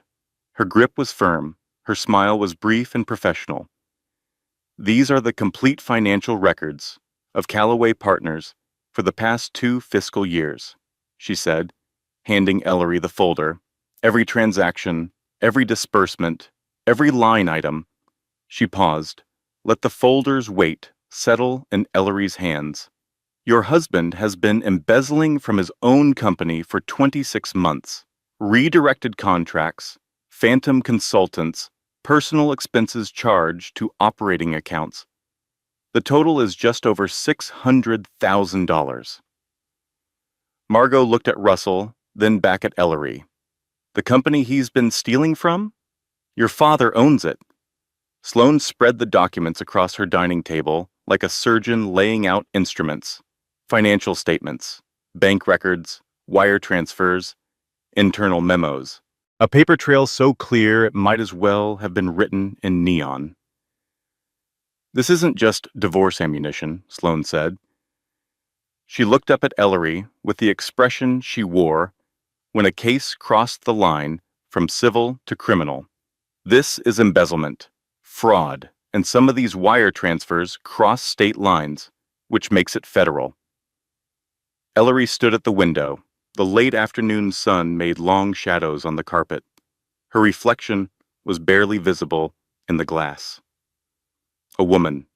Her grip was firm. Her smile was brief and professional. These are the complete financial records of Callaway Partners for the past 2 fiscal years, she said, handing Ellery the folder. Every transaction, every disbursement, every line item. She paused. Let the folder's weight settle in Ellery's hands. Your husband has been embezzling from his own company for 26 months. Redirected contracts, phantom consultants, personal expenses charged to operating accounts. The total is just over $600,000. Margot looked at Russell, then back at Ellery. The company he's been stealing from? Your father owns it. Sloane spread the documents across her dining table like a surgeon laying out instruments. Financial statements, bank records, wire transfers, internal memos. A paper trail so clear it might as well have been written in neon. This isn't just divorce ammunition, Sloane said. She looked up at Ellery with the expression she wore when a case crossed the line from civil to criminal. This is embezzlement, fraud, and some of these wire transfers cross state lines, which makes it federal. Ellery stood at the window. The late afternoon sun made long shadows on the carpet. Her reflection was barely visible in the glass. A woman,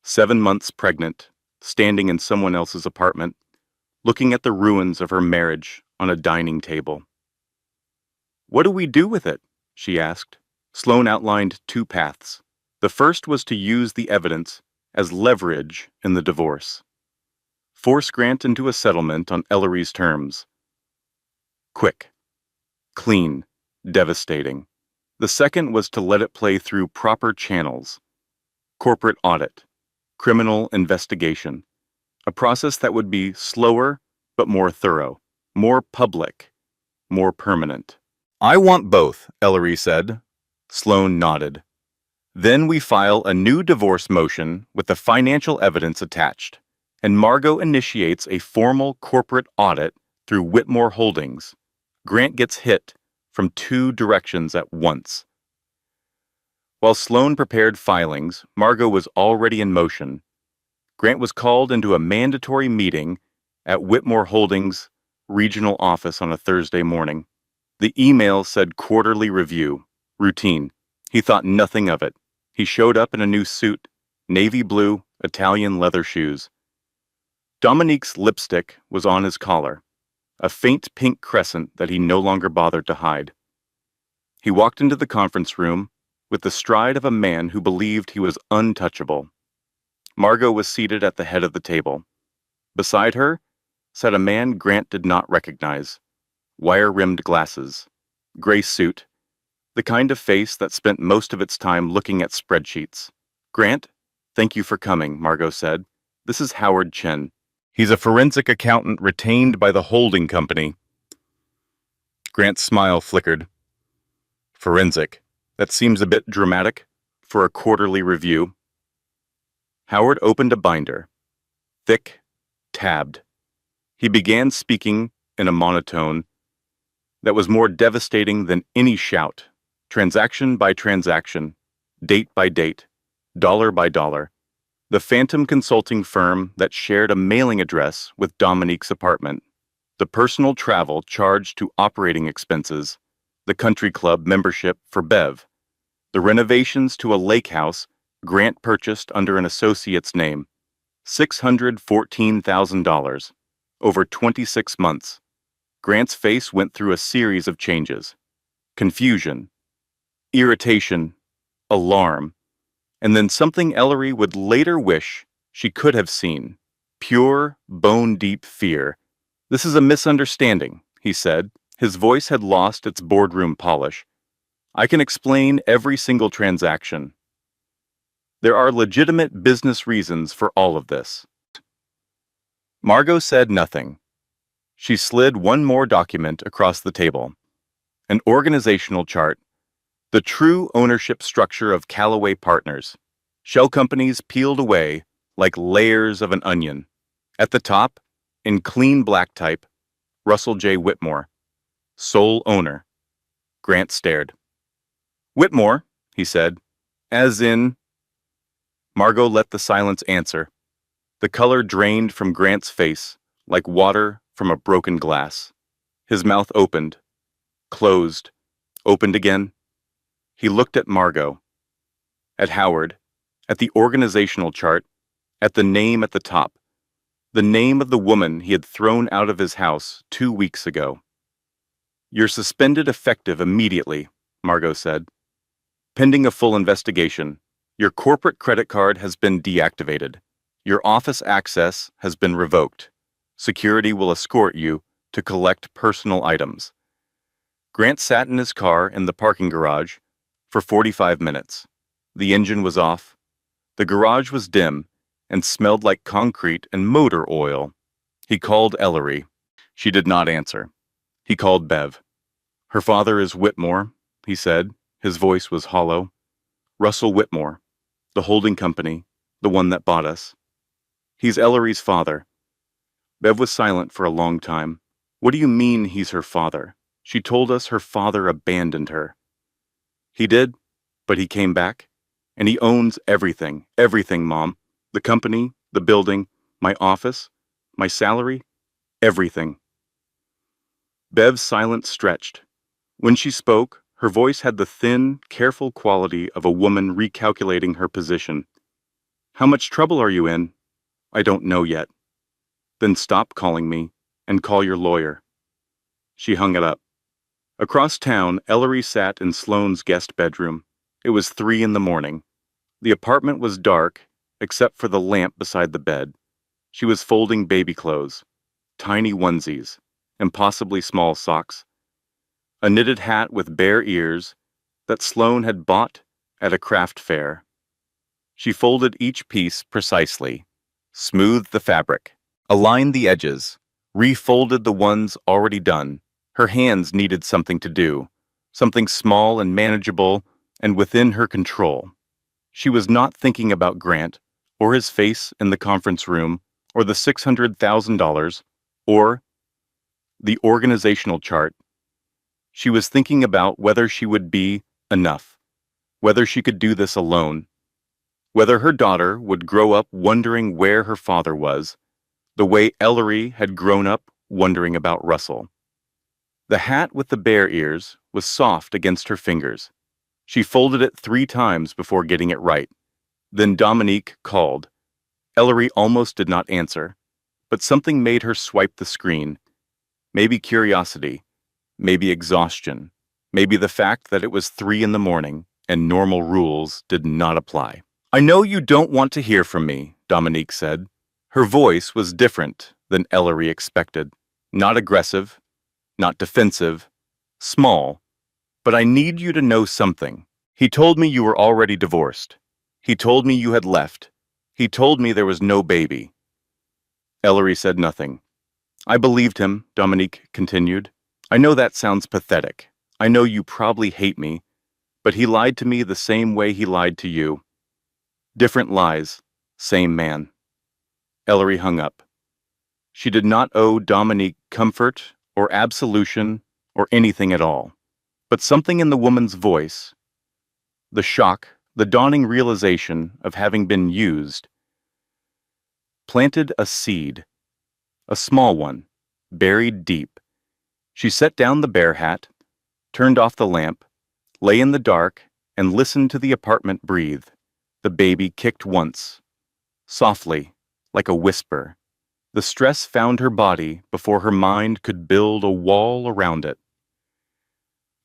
7 months pregnant, standing in someone else's apartment, looking at the ruins of her marriage on a dining table. What do we do with it? She asked. Sloane outlined 2 paths. The first was to use the evidence as leverage in the divorce. Force Grant into a settlement on Ellery's terms. Quick, clean, devastating. The second was to let it play through proper channels. Corporate audit, criminal investigation. A process that would be slower but more thorough, more public, more permanent. I want both, Ellery said. Sloane nodded. Then we file a new divorce motion with the financial evidence attached, and Margot initiates a formal corporate audit through Whitmore Holdings. Grant gets hit from 2 directions at once. While Sloane prepared filings, Margot was already in motion. Grant was called into a mandatory meeting at Whitmore Holdings' regional office on a Thursday morning. The email said quarterly review. Routine. He thought nothing of it. He showed up in a new suit, navy blue, Italian leather shoes. Dominique's lipstick was on his collar, a faint pink crescent that he no longer bothered to hide. He walked into the conference room with the stride of a man who believed he was untouchable. Margot was seated at the head of the table. Beside her sat a man Grant did not recognize. Wire-rimmed glasses, gray suit, the kind of face that spent most of its time looking at spreadsheets. "Grant, thank you for coming," Margot said. "This is Howard Chen. He's a forensic accountant retained by the holding company." Grant's smile flickered. "Forensic. That seems a bit dramatic for a quarterly review." Howard opened a binder. Thick, tabbed. He began speaking in a monotone that was more devastating than any shout. Transaction by transaction, date by date, dollar by dollar. The phantom consulting firm that shared a mailing address with Dominique's apartment. The personal travel charged to operating expenses. The country club membership for Bev. The renovations to a lake house Grant purchased under an associate's name. $614,000. Over 26 months. Grant's face went through a series of changes. Confusion, irritation, alarm, and then something Ellery would later wish she could have seen. Pure, bone-deep fear. "This is a misunderstanding," he said. His voice had lost its boardroom polish. "I can explain every single transaction. There are legitimate business reasons for all of this." Margot said nothing. She slid one more document across the table. An organizational chart. The true ownership structure of Callaway Partners. Shell companies peeled away like layers of an onion. At the top, in clean black type, Russell J. Whitmore. Sole owner. Grant stared. "Whitmore," he said. "As in—" Margot let the silence answer. The color drained from Grant's face like water from a broken glass. His mouth opened, closed, opened again. He looked at Margot, at Howard, at the organizational chart, at the name at the top, the name of the woman he had thrown out of his house 2 weeks ago. "You're suspended effective immediately," Margot said. "Pending a full investigation. Your corporate credit card has been deactivated. Your office access has been revoked. Security will escort you to collect personal items." Grant sat in his car in the parking garage for 45 minutes. The engine was off. The garage was dim and smelled like concrete and motor oil. He called Ellery. She did not answer. He called Bev. "Her father is Whitmore," he said. His voice was hollow. "Russell Whitmore, the holding company, the one that bought us. He's Ellery's father." Bev was silent for a long time. "What do you mean he's her father? She told us her father abandoned her." "He did, but he came back. And he owns everything, everything, Mom. The company, the building, my office, my salary, everything." Bev's silence stretched. When she spoke, her voice had the thin, careful quality of a woman recalculating her position. "How much trouble are you in?" "I don't know yet." "Then stop calling me and call your lawyer." She hung it up. Across town, Ellery sat in Sloane's guest bedroom. It was 3 in the morning. The apartment was dark, except for the lamp beside the bed. She was folding baby clothes, tiny onesies, impossibly small socks, a knitted hat with bare ears that Sloane had bought at a craft fair. She folded each piece precisely, smoothed the fabric, aligned the edges, refolded the ones already done. Her hands needed something to do, something small and manageable and within her control. She was not thinking about Grant, or his face in the conference room, or the $600,000, or the organizational chart. She was thinking about whether she would be enough, whether she could do this alone, whether her daughter would grow up wondering where her father was, the way Ellery had grown up wondering about Russell. The hat with the bear ears was soft against her fingers. She folded it 3 times before getting it right. Then Dominique called. Ellery almost did not answer, but something made her swipe the screen. Maybe curiosity, maybe exhaustion, maybe the fact that it was 3 in the morning and normal rules did not apply. I know you don't want to hear from me, Dominique said. Her voice was different than Ellery expected. Not aggressive, not defensive, small, but I need you to know something. He told me you were already divorced. He told me you had left. He told me there was no baby. Ellery said nothing. I believed him, Dominique continued. I know that sounds pathetic. I know you probably hate me, but he lied to me the same way he lied to you. Different lies, same man. Ellery hung up. She did not owe Dominique comfort or absolution or anything at all. But something in the woman's voice, the shock, the dawning realization of having been used, planted a seed, a small one, buried deep. She set down the bear hat, turned off the lamp, lay in the dark, and listened to the apartment breathe. The baby kicked once, softly, like a whisper. The stress found her body before her mind could build a wall around it.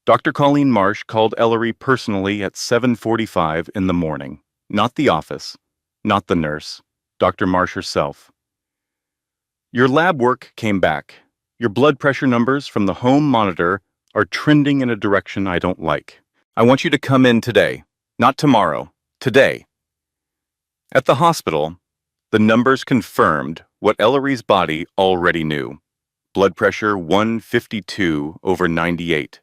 Dr. Colleen Marsh called Ellery personally at 7:45 in the morning. Not the office, not the nurse, Dr. Marsh herself. Your lab work came back. Your blood pressure numbers from the home monitor are trending in a direction I don't like. I want you to come in today, not tomorrow, today. At the hospital, the numbers confirmed what Ellery's body already knew. Blood pressure 152/98.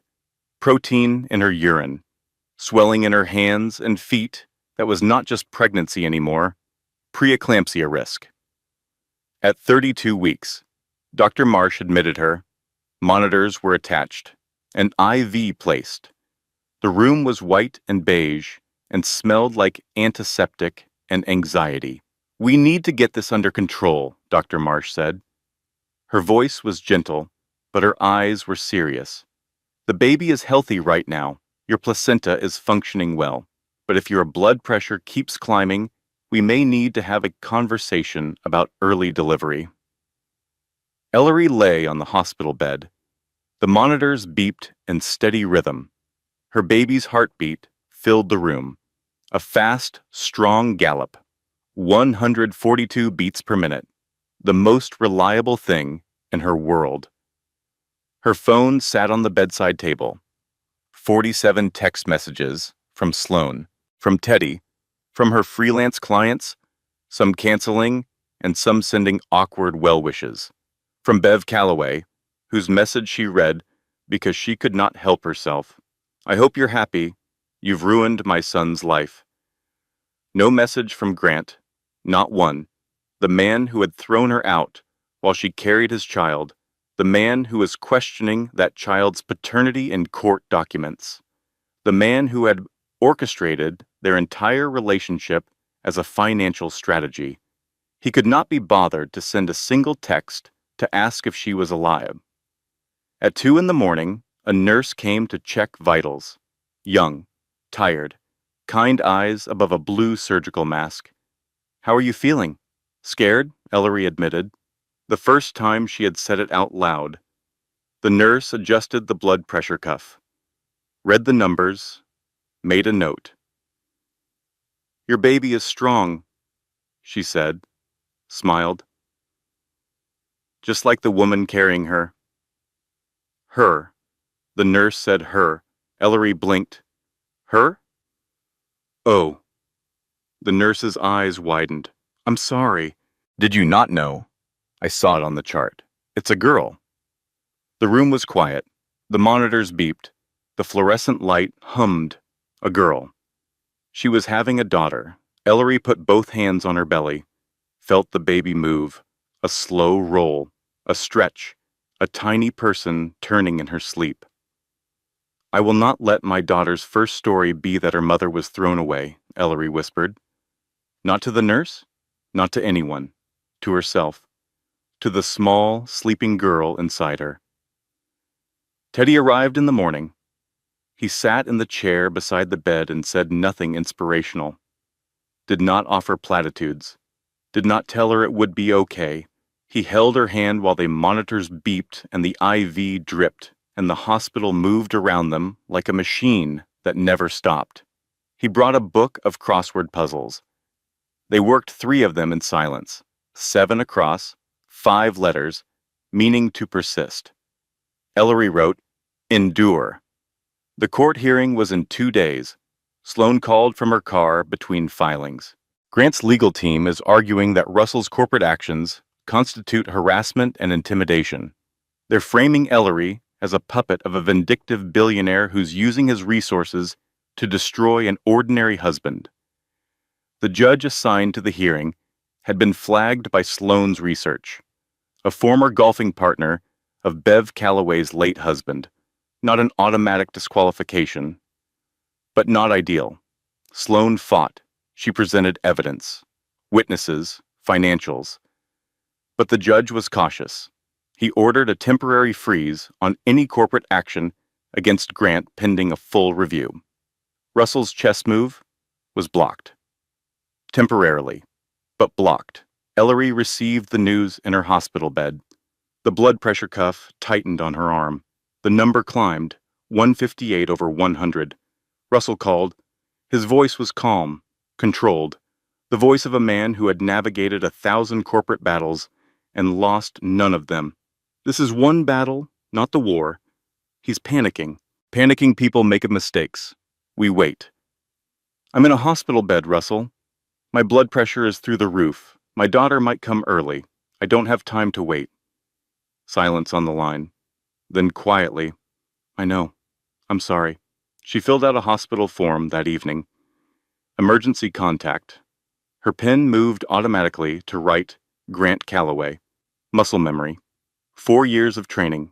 Protein in her urine. Swelling in her hands and feet that was not just pregnancy anymore, preeclampsia risk. At 32 weeks, Dr. Marsh admitted her. Monitors were attached, an IV placed. The room was white and beige and smelled like antiseptic and anxiety. We need to get this under control, Dr. Marsh said. Her voice was gentle, but her eyes were serious. The baby is healthy right now. Your placenta is functioning well. But if your blood pressure keeps climbing, we may need to have a conversation about early delivery. Ellery lay on the hospital bed. The monitors beeped in steady rhythm. Her baby's heartbeat filled the room. A fast, strong gallop. 142 beats per minute. The most reliable thing in her world. Her phone sat on the bedside table. 47 text messages from Sloan, from Teddy, from her freelance clients, some canceling and some sending awkward well wishes. From Bev Calloway, whose message she read because she could not help herself. I hope you're happy. You've ruined my son's life. No message from Grant, not one. The man who had thrown her out while she carried his child. The man who was questioning that child's paternity in court documents. The man who had orchestrated their entire relationship as a financial strategy. He could not be bothered to send a single text to ask if she was alive. At 2 in the morning, a nurse came to check vitals. Young, tired, kind eyes above a blue surgical mask. How are you feeling? Scared, Ellery admitted. The first time she had said it out loud. The nurse adjusted the blood pressure cuff, read the numbers, made a note. Your baby is strong, she said, smiled. Just like the woman carrying her. Her. The nurse said her. Ellery blinked. Her? Oh. The nurse's eyes widened. I'm sorry. Did you not know? I saw it on the chart. It's a girl. The room was quiet. The monitors beeped. The fluorescent light hummed. A girl. She was having a daughter. Ellery put both hands on her belly, felt the baby move, a slow roll, a stretch, a tiny person turning in her sleep. I will not let my daughter's first story be that her mother was thrown away, Ellery whispered. Not to the nurse, not to anyone, to herself, to the small, sleeping girl inside her. Teddy arrived in the morning. He sat in the chair beside the bed and said nothing inspirational. Did not offer platitudes. Did not tell her it would be okay. He held her hand while the monitors beeped and the IV dripped, and the hospital moved around them like a machine that never stopped. He brought a book of crossword puzzles. They worked 3 of them in silence, 7 across, 5 letters, meaning to persist. Ellery wrote, "Endure." The court hearing was in 2 days. Sloan called from her car between filings. Grant's legal team is arguing that Russell's corporate actions constitute harassment and intimidation. They're framing Ellery as a puppet of a vindictive billionaire who's using his resources to destroy an ordinary husband. The judge assigned to the hearing had been flagged by Sloan's research, a former golfing partner of Bev Calloway's late husband. Not an automatic disqualification, but not ideal. Sloan fought. She presented evidence, witnesses, financials. But the judge was cautious. He ordered a temporary freeze on any corporate action against Grant pending a full review. Russell's chess move was blocked. Temporarily, but blocked. Ellery received the news in her hospital bed. The blood pressure cuff tightened on her arm. The number climbed, 158 over 100. Russell called. His voice was calm, controlled, the voice of a man who had navigated 1,000 corporate battles and lost none of them. This is one battle, not the war. He's panicking. Panicking people make mistakes. We wait. I'm in a hospital bed, Russell. My blood pressure is through the roof. My daughter might come early. I don't have time to wait. Silence on the line. Then quietly, I know. I'm sorry. She filled out a hospital form that evening. Emergency contact. Her pen moved automatically to write Grant Calloway. Muscle memory. 4 years of training.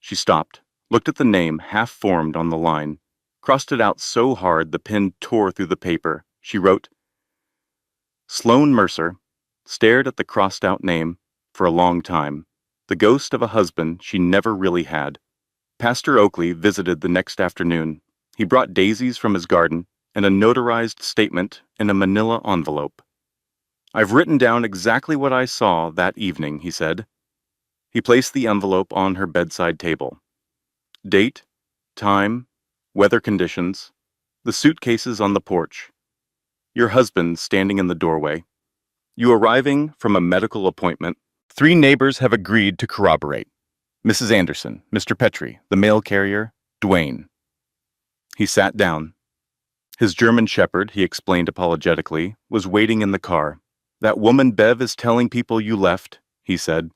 She stopped, looked at the name half-formed on the line, crossed it out so hard the pen tore through the paper. She wrote, Sloan Mercer stared at the crossed-out name for a long time, the ghost of a husband she never really had. Pastor Oakley visited the next afternoon. He brought daisies from his garden and a notarized statement in a manila envelope. I've written down exactly what I saw that evening, he said. He placed the envelope on her bedside table. Date, time, weather conditions, the suitcases on the porch. Your husband standing in the doorway. You arriving from a medical appointment. 3 neighbors have agreed to corroborate. Mrs. Anderson, Mr. Petrie, the mail carrier, Dwayne. He sat down. His German shepherd, he explained apologetically, was waiting in the car. That woman Bev is telling people you left, he said.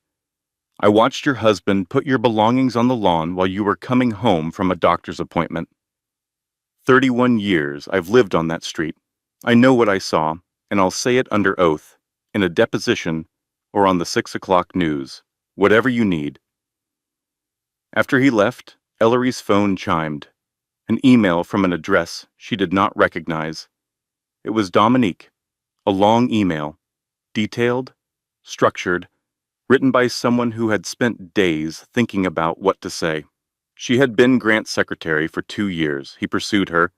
I watched your husband put your belongings on the lawn while you were coming home from a doctor's appointment. 31 years I've lived on that street. I know what I saw, and I'll say it under oath, in a deposition or on the 6 o'clock news, whatever you need. After he left, Ellery's phone chimed. An email from an address she did not recognize. It was Dominique, a long email, detailed, structured, written by someone who had spent days thinking about what to say. She had been Grant's secretary for 2 years. He pursued her,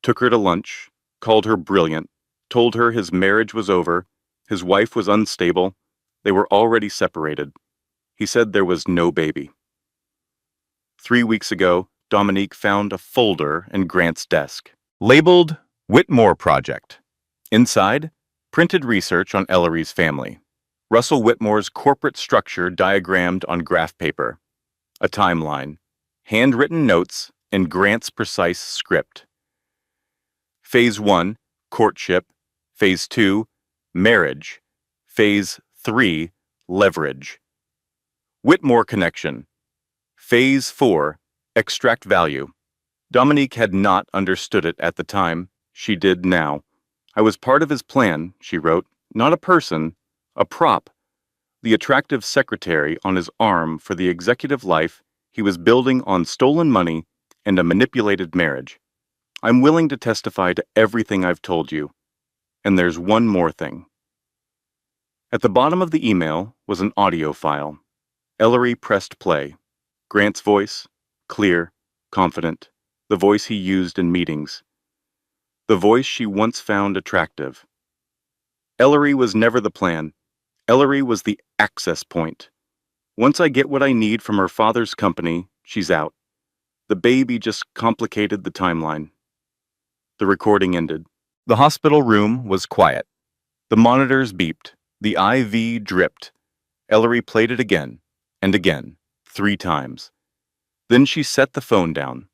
took her to lunch, called her brilliant, told her his marriage was over, his wife was unstable, they were already separated. He said there was no baby. 3 weeks ago, Dominique found a folder in Grant's desk, labeled Whitmore Project. Inside, printed research on Ellery's family. Russell Whitmore's corporate structure diagrammed on graph paper. A timeline. Handwritten notes in Grant's precise script. Phase 1, courtship. Phase 2, marriage. Phase 3, leverage. Whitmore connection. Phase 4, extract value. Dominique had not understood it at the time. She did now. I was part of his plan, she wrote. Not a person, a prop. The attractive secretary on his arm for the executive life he was building on stolen money and a manipulated marriage. I'm willing to testify to everything I've told you. And there's one more thing. At the bottom of the email was an audio file. Ellery pressed play. Grant's voice, clear, confident, the voice he used in meetings, the voice she once found attractive. Ellery was never the plan. Ellery was the access point. Once I get what I need from her father's company, she's out. The baby just complicated the timeline. The recording ended. The hospital room was quiet. The monitors beeped. The IV dripped. Ellery played it again, and again, 3 times. Then she set the phone down,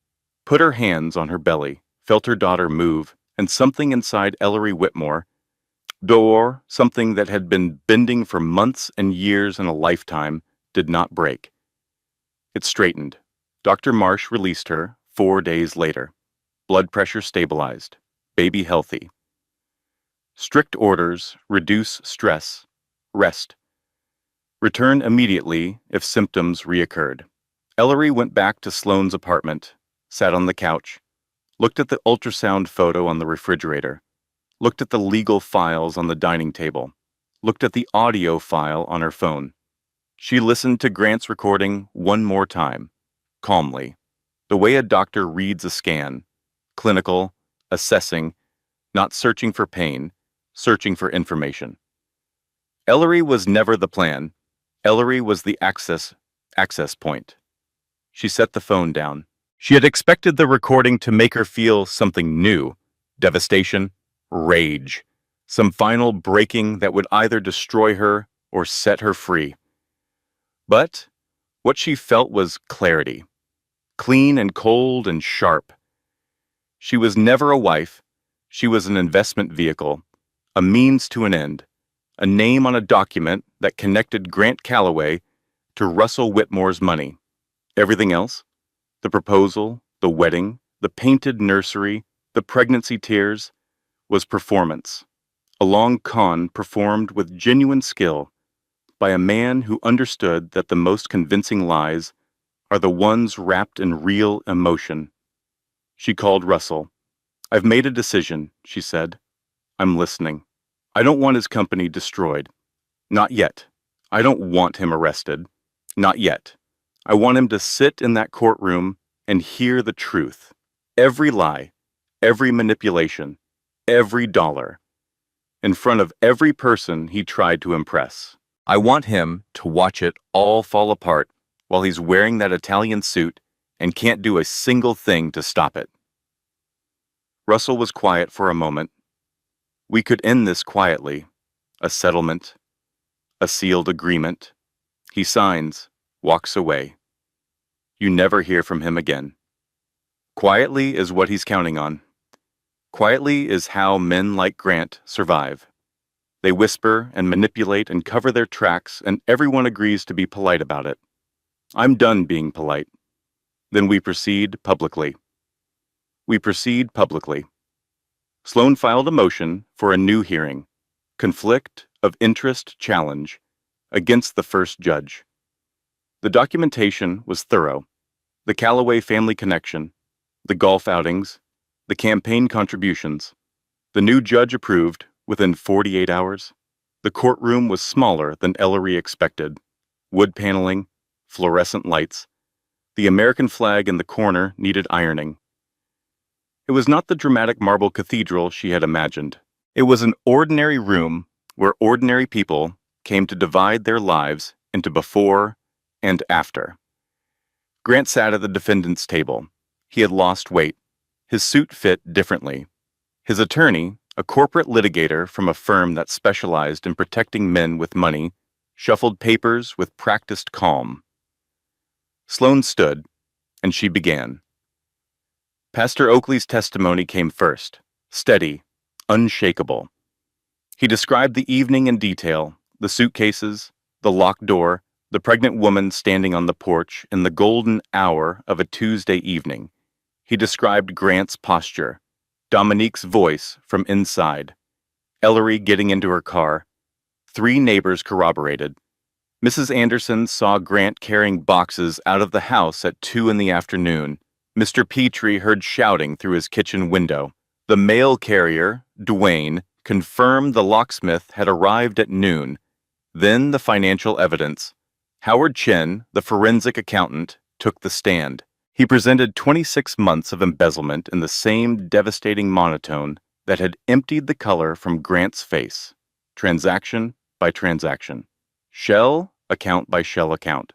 put her hands on her belly, felt her daughter move, and something inside Ellery Whitmore, something that had been bending for months and years and a lifetime, did not break. It straightened. Dr. Marsh released her 4 days later. Blood pressure stabilized. Baby healthy. Strict orders: reduce stress, rest. Return immediately if symptoms reoccurred. Ellery went back to Sloane's apartment, sat on the couch, looked at the ultrasound photo on the refrigerator, looked at the legal files on the dining table, looked at the audio file on her phone. She listened to Grant's recording one more time, calmly, the way a doctor reads a scan, clinical, assessing, not searching for pain, searching for information. Ellery was never the plan. Ellery was the access point. She set the phone down. She had expected the recording to make her feel something new: devastation, rage, some final breaking that would either destroy her or set her free. But what she felt was clarity, clean and cold and sharp. She was never a wife. She was an investment vehicle, a means to an end, a name on a document that connected Grant Calloway to Russell Whitmore's money. Everything else, the proposal, the wedding, the painted nursery, the pregnancy tears, was performance. A long con performed with genuine skill by a man who understood that the most convincing lies are the ones wrapped in real emotion. She called Russell. "I've made a decision," she said. "I'm listening. I don't want his company destroyed. Not yet. I don't want him arrested. Not yet. I want him to sit in that courtroom and hear the truth. Every lie, every manipulation, every dollar, in front of every person he tried to impress. I want him to watch it all fall apart while he's wearing that Italian suit and can't do a single thing to stop it." Russell was quiet for a moment. "We could end this quietly. A settlement, a sealed agreement." He signs, walks away. You never hear from him again. Quietly is what he's counting on. Quietly is how men like Grant survive. They whisper and manipulate and cover their tracks, and everyone agrees to be polite about it. I'm done being polite. Then we proceed publicly. Sloane filed a motion for a new hearing, conflict of interest challenge, against the first judge. The documentation was thorough. The Calloway family connection, the golf outings, the campaign contributions. The new judge approved within 48 hours. The courtroom was smaller than Ellery expected. Wood paneling, fluorescent lights. The American flag in the corner needed ironing. It was not the dramatic marble cathedral she had imagined. It was an ordinary room where ordinary people came to divide their lives into before and after. Grant sat at the defendant's table. He had lost weight. His suit fit differently. His attorney, a corporate litigator from a firm that specialized in protecting men with money, shuffled papers with practiced calm. Sloane stood, and she began. Pastor Oakley's testimony came first, steady, unshakable. He described the evening in detail: the suitcases, the locked door, the pregnant woman standing on the porch in the golden hour of a Tuesday evening. He described Grant's posture, Dominique's voice from inside, Ellery getting into her car. 3 neighbors corroborated. Mrs. Anderson saw Grant carrying boxes out of the house at 2 in the afternoon. Mr. Petrie heard shouting through his kitchen window. The mail carrier, Dwayne, confirmed the locksmith had arrived at noon. Then the financial evidence. Howard Chin, the forensic accountant, took the stand. He presented 26 months of embezzlement in the same devastating monotone that had emptied the color from Grant's face, transaction by transaction, shell account by shell account.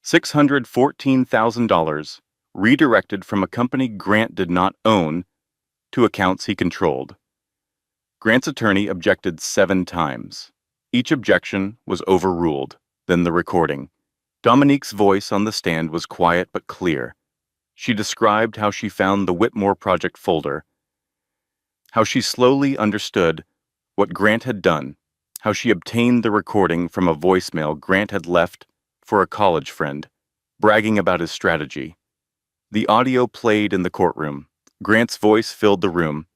$614,000 redirected from a company Grant did not own to accounts he controlled. Grant's attorney objected 7 times. Each objection was overruled, then the recording. Dominique's voice on the stand was quiet but clear. She described how she found the Whitmore Project folder, how she slowly understood what Grant had done, how she obtained the recording from a voicemail Grant had left for a college friend, bragging about his strategy. The audio played in the courtroom. Grant's voice filled the room.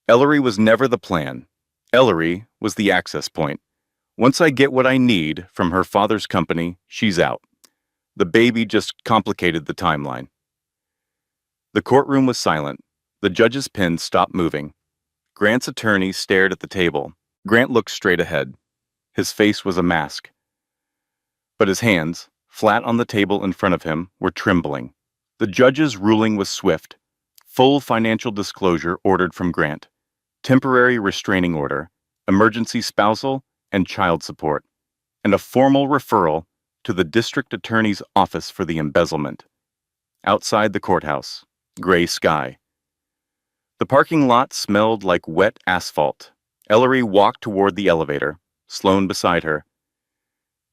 Ellery was never the plan. Ellery was the access point. Once I get what I need from her father's company, she's out. The baby just complicated the timeline. The courtroom was silent. The judge's pen stopped moving. Grant's attorney stared at the table. Grant looked straight ahead. His face was a mask. But his hands, flat on the table in front of him, were trembling. The judge's ruling was swift. Full financial disclosure ordered from Grant. Temporary restraining order, emergency spousal and child support, and a formal referral to the district attorney's office for the embezzlement. Outside the courthouse, gray sky. The parking lot smelled like wet asphalt. Ellery walked toward the elevator, Sloane beside her.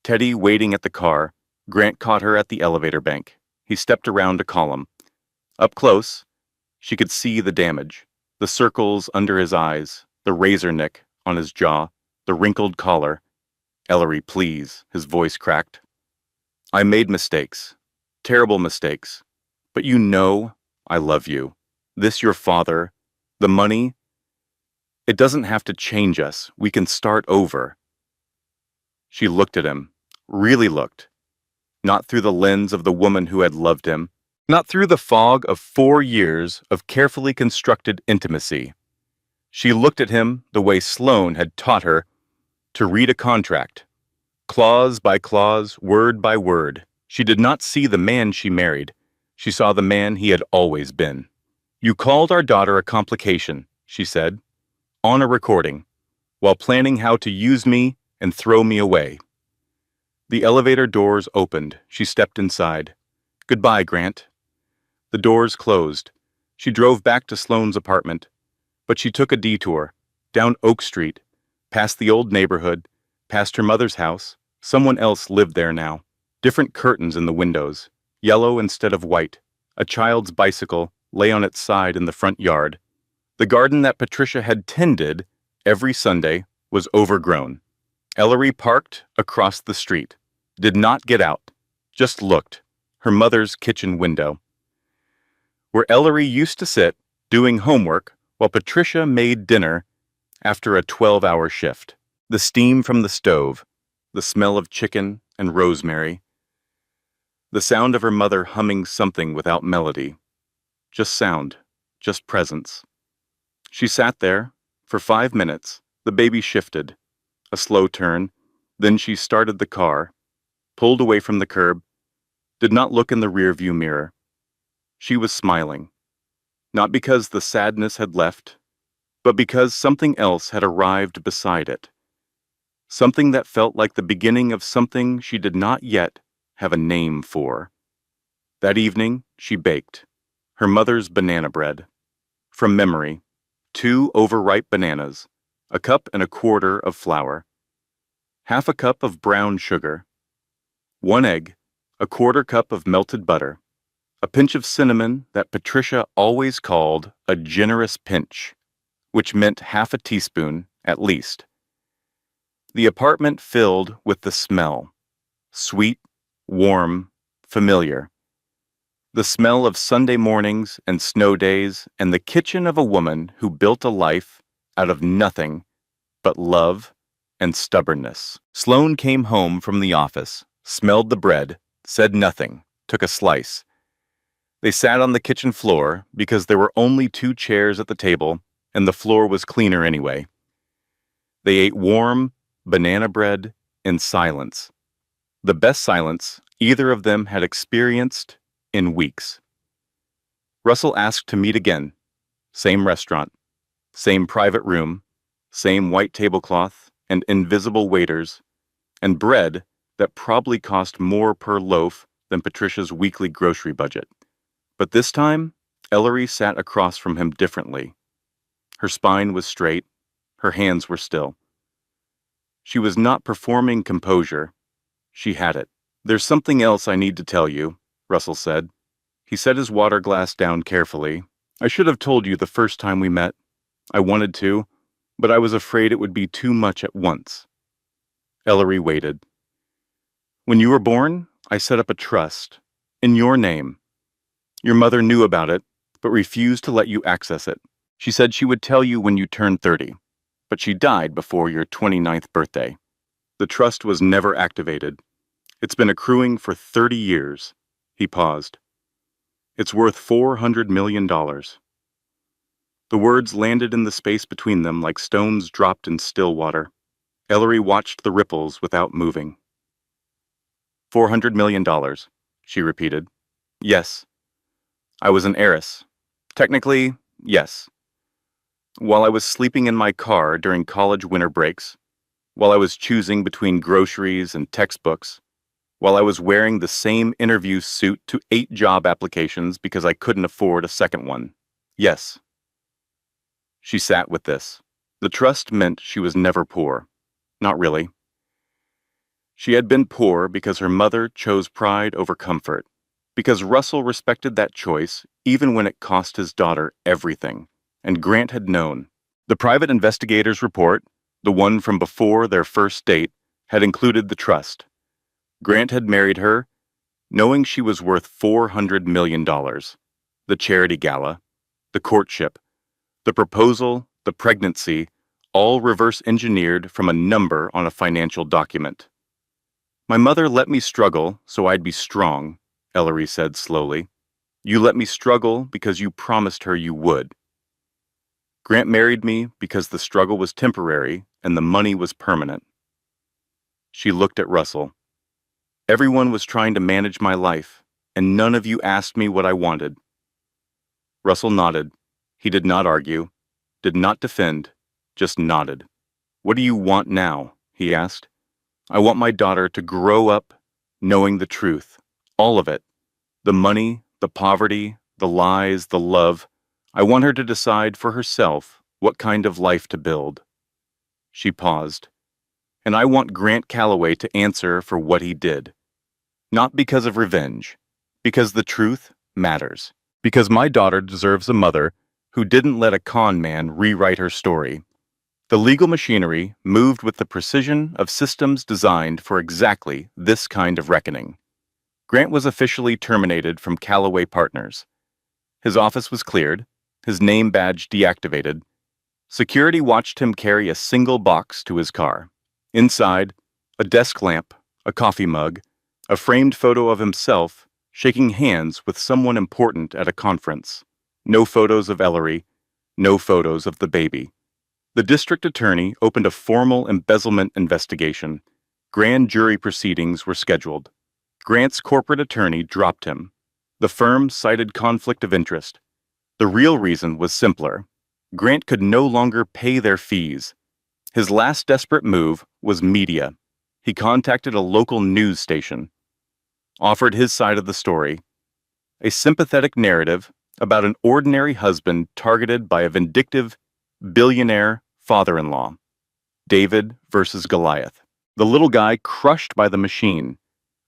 Teddy waiting at the car. Grant caught her at the elevator bank. He stepped around to call him. Up close, she could see the damage. The circles under his eyes, the razor nick on his jaw, the wrinkled collar. Ellery, please, his voice cracked. I made mistakes, terrible mistakes, but you know I love you. This your father, the money, it doesn't have to change us. We can start over. She looked at him, really looked, not through the lens of the woman who had loved him, not through the fog of 4 years of carefully constructed intimacy. She looked at him the way Sloane had taught her to read a contract, clause by clause, word by word. She did not see the man she married. She saw the man he had always been. You called our daughter a complication, she said, on a recording, while planning how to use me and throw me away. The elevator doors opened. She stepped inside. Goodbye, Grant. The doors closed. She drove back to Sloane's apartment, but she took a detour, down Oak Street, past the old neighborhood, past her mother's house. Someone else lived there now. Different curtains in the windows, yellow instead of white. A child's bicycle lay on its side in the front yard. The garden that Patricia had tended every Sunday was overgrown. Ellery parked across the street, did not get out, just looked, her mother's kitchen window, where Ellery used to sit doing homework while Patricia made dinner after a 12-hour shift. The steam from the stove, the smell of chicken and rosemary, the sound of her mother humming something without melody, just sound, just presence. She sat there for 5 minutes. The baby shifted, a slow turn. Then she started the car, pulled away from the curb, did not look in the rearview mirror. She was smiling, not because the sadness had left, but because something else had arrived beside it. Something that felt like the beginning of something she did not yet have a name for. That evening, she baked her mother's banana bread. From memory, 2 overripe bananas, a cup and a quarter of flour, half a cup of brown sugar, 1 egg, a quarter cup of melted butter, a pinch of cinnamon that Patricia always called a generous pinch, which meant half a teaspoon at least. The apartment filled with the smell, sweet, warm, familiar. The smell of Sunday mornings and snow days and the kitchen of a woman who built a life out of nothing but love and stubbornness. Sloane came home from the office, smelled the bread, said nothing, took a slice. They sat on the kitchen floor because there were only 2 chairs at the table and the floor was cleaner anyway. They ate warm banana bread in silence. The best silence either of them had experienced in weeks. Russell asked to meet again. Same restaurant, same private room, same white tablecloth and invisible waiters, and bread that probably cost more per loaf than Patricia's weekly grocery budget. But this time, Ellery sat across from him differently. Her spine was straight, her hands were still. She was not performing composure. She had it. "There's something else I need to tell you," Russell said. He set his water glass down carefully. "I should have told you the first time we met. I wanted to, but I was afraid it would be too much at once." Ellery waited. "When you were born, I set up a trust. In your name. Your mother knew about it, but refused to let you access it. She said she would tell you when you turned 30, but she died before your 29th birthday. The trust was never activated. It's been accruing for 30 years. He paused. "It's worth $400 million. The words landed in the space between them like stones dropped in still water. Ellery watched the ripples without moving. $400 million, she repeated. Yes. I was an heiress. Technically, yes. While I was sleeping in my car during college winter breaks, while I was choosing between groceries and textbooks, while I was wearing the same interview suit to 8 job applications because I couldn't afford a second one. Yes. She sat with this. The trust meant she was never poor. Not really. She had been poor because her mother chose pride over comfort, because Russell respected that choice even when it cost his daughter everything, and Grant had known. The private investigator's report, the one from before their first date, had included the trust. Grant had married her, knowing she was worth $400 million. The charity gala, the courtship, the proposal, the pregnancy, all reverse-engineered from a number on a financial document. My mother let me struggle so I'd be strong, Ellery said slowly. You let me struggle because you promised her you would. Grant married me because the struggle was temporary and the money was permanent. She looked at Russell. Everyone was trying to manage my life, and none of you asked me what I wanted. Russell nodded. He did not argue, did not defend, just nodded. What do you want now? He asked. I want my daughter to grow up knowing the truth, all of it. The money, the poverty, the lies, the love. I want her to decide for herself what kind of life to build. She paused. And I want Grant Calloway to answer for what he did. Not because of revenge, because the truth matters. Because my daughter deserves a mother who didn't let a con man rewrite her story. The legal machinery moved with the precision of systems designed for exactly this kind of reckoning. Grant was officially terminated from Calloway Partners. His office was cleared, his name badge deactivated. Security watched him carry a single box to his car. Inside, a desk lamp, a coffee mug, a framed photo of himself shaking hands with someone important at a conference. No photos of Ellery, no photos of the baby. The district attorney opened a formal embezzlement investigation. Grand jury proceedings were scheduled. Grant's corporate attorney dropped him. The firm cited conflict of interest. The real reason was simpler. Grant could no longer pay their fees. His last desperate move was media. He contacted a local news station, offered his side of the story, a sympathetic narrative about an ordinary husband targeted by a vindictive, billionaire father-in-law. David versus Goliath. The little guy crushed by the machine.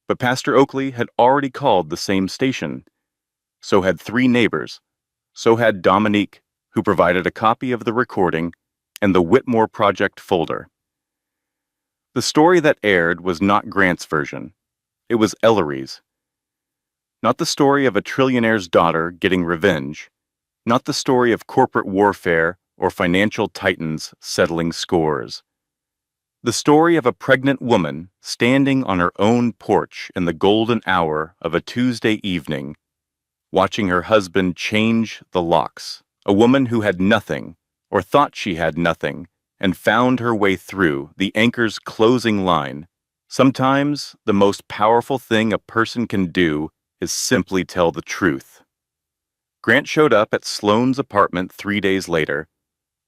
But Pastor Oakley had already called the same station. So had 3 neighbors. So had Dominique, who provided a copy of the recording and the Whitmore Project folder. The story that aired was not Grant's version. It was Ellery's. Not the story of a trillionaire's daughter getting revenge. Not the story of corporate warfare or financial titans settling scores. The story of a pregnant woman standing on her own porch in the golden hour of a Tuesday evening, watching her husband change the locks. A woman who had nothing, or thought she had nothing, and found her way through the anchor's closing line. Sometimes the most powerful thing a person can do is simply tell the truth. Grant showed up at Sloane's apartment 3 days later,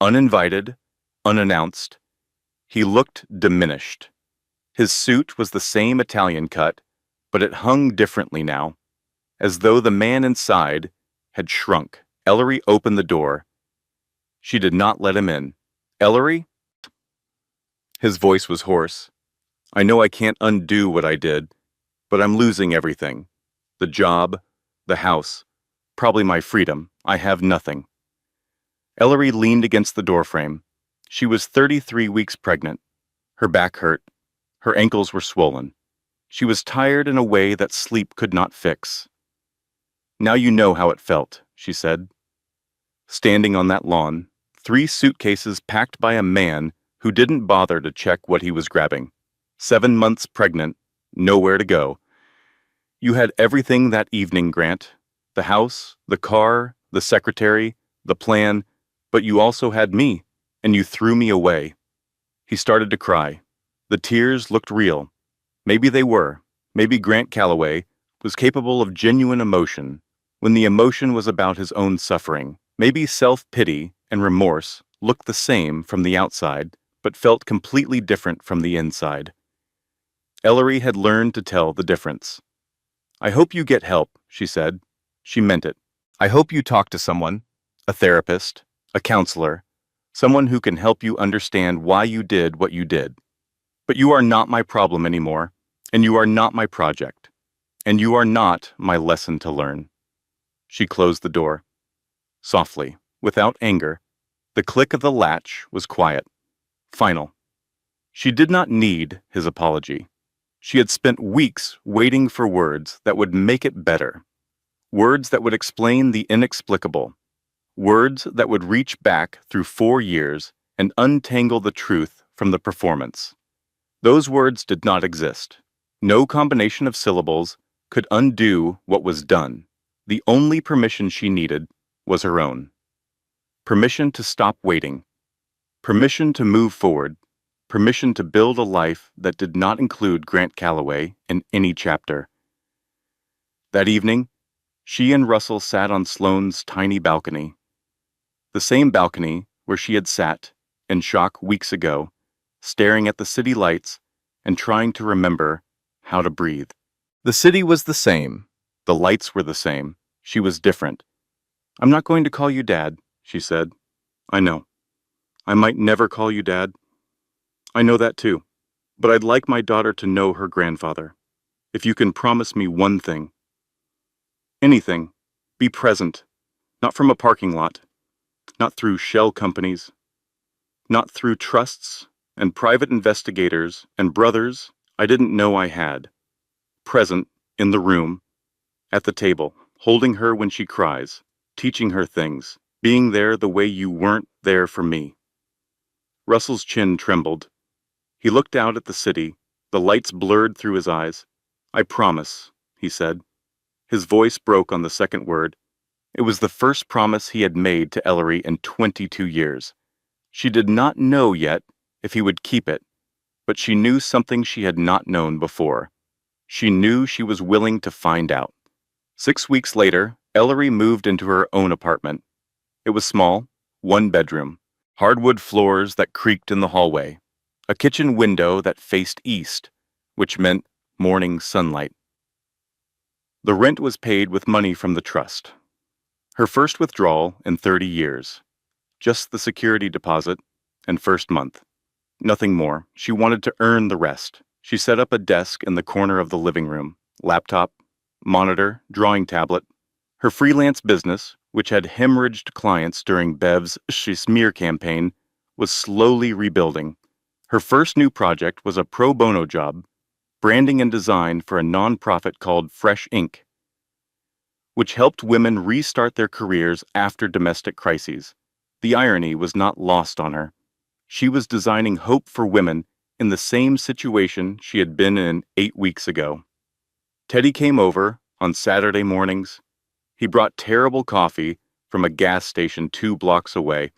uninvited, unannounced. He looked diminished. His suit was the same Italian cut, but it hung differently now, as though the man inside had shrunk. Ellery opened the door. She did not let him in. Ellery? His voice was hoarse. I know I can't undo what I did, but I'm losing everything. The job, the house, probably my freedom. I have nothing. Ellery leaned against the doorframe. She was 33 weeks pregnant. Her back hurt. Her ankles were swollen. She was tired in a way that sleep could not fix. Now you know how it felt, she said. Standing on that lawn, 3 suitcases packed by a man who didn't bother to check what he was grabbing. 7 months pregnant, nowhere to go. You had everything that evening, Grant. The house, the car, the secretary, the plan, but you also had me, and you threw me away. He started to cry. The tears looked real. Maybe they were. Maybe Grant Calloway was capable of genuine emotion when the emotion was about his own suffering. Maybe self-pity and remorse looked the same from the outside, but felt completely different from the inside. Ellery had learned to tell the difference. I hope you get help, she said. She meant it. I hope you talk to someone, a therapist, a counselor, someone who can help you understand why you did what you did. But you are not my problem anymore, and you are not my project, and you are not my lesson to learn. She closed the door. Softly, without anger, the click of the latch was quiet, final. She did not need his apology. She had spent weeks waiting for words that would make it better, words that would explain the inexplicable, words that would reach back through 4 years and untangle the truth from the performance. Those words did not exist. No combination of syllables could undo what was done. The only permission she needed was her own. Permission to stop waiting. Permission to move forward. Permission to build a life that did not include Grant Calloway in any chapter. That evening, she and Russell sat on Sloane's tiny balcony. The same balcony where she had sat, in shock weeks ago, staring at the city lights and trying to remember how to breathe. The city was the same. The lights were the same. She was different. I'm not going to call you Dad, she said. I know. I might never call you Dad. I know that too. But I'd like my daughter to know her grandfather. If you can promise me one thing. Anything. Be present. Not from a parking lot. Not through shell companies. Not through trusts and private investigators and brothers I didn't know I had. Present, in the room, at the table, holding her when she cries, teaching her things, being there the way you weren't there for me. Russell's chin trembled. He looked out at the city, the lights blurred through his eyes. I promise, he said. His voice broke on the second word. It was the first promise he had made to Ellery in 22 years. She did not know yet if he would keep it, but she knew something she had not known before. She knew she was willing to find out. 6 weeks later, Ellery moved into her own apartment. It was small, 1 bedroom, hardwood floors that creaked in the hallway, a kitchen window that faced east, which meant morning sunlight. The rent was paid with money from the trust. Her first withdrawal in 30 years. Just the security deposit and first month. Nothing more. She wanted to earn the rest. She set up a desk in the corner of the living room, laptop, monitor, drawing tablet. Her freelance business, which had hemorrhaged clients during Bev's smear campaign, was slowly rebuilding. Her first new project was a pro bono job, branding and design for a nonprofit called Fresh Inc., which helped women restart their careers after domestic crises. The irony was not lost on her. She was designing hope for women in the same situation she had been in 8 weeks ago. Teddy came over on Saturday mornings. He brought terrible coffee from a gas station 2 blocks away.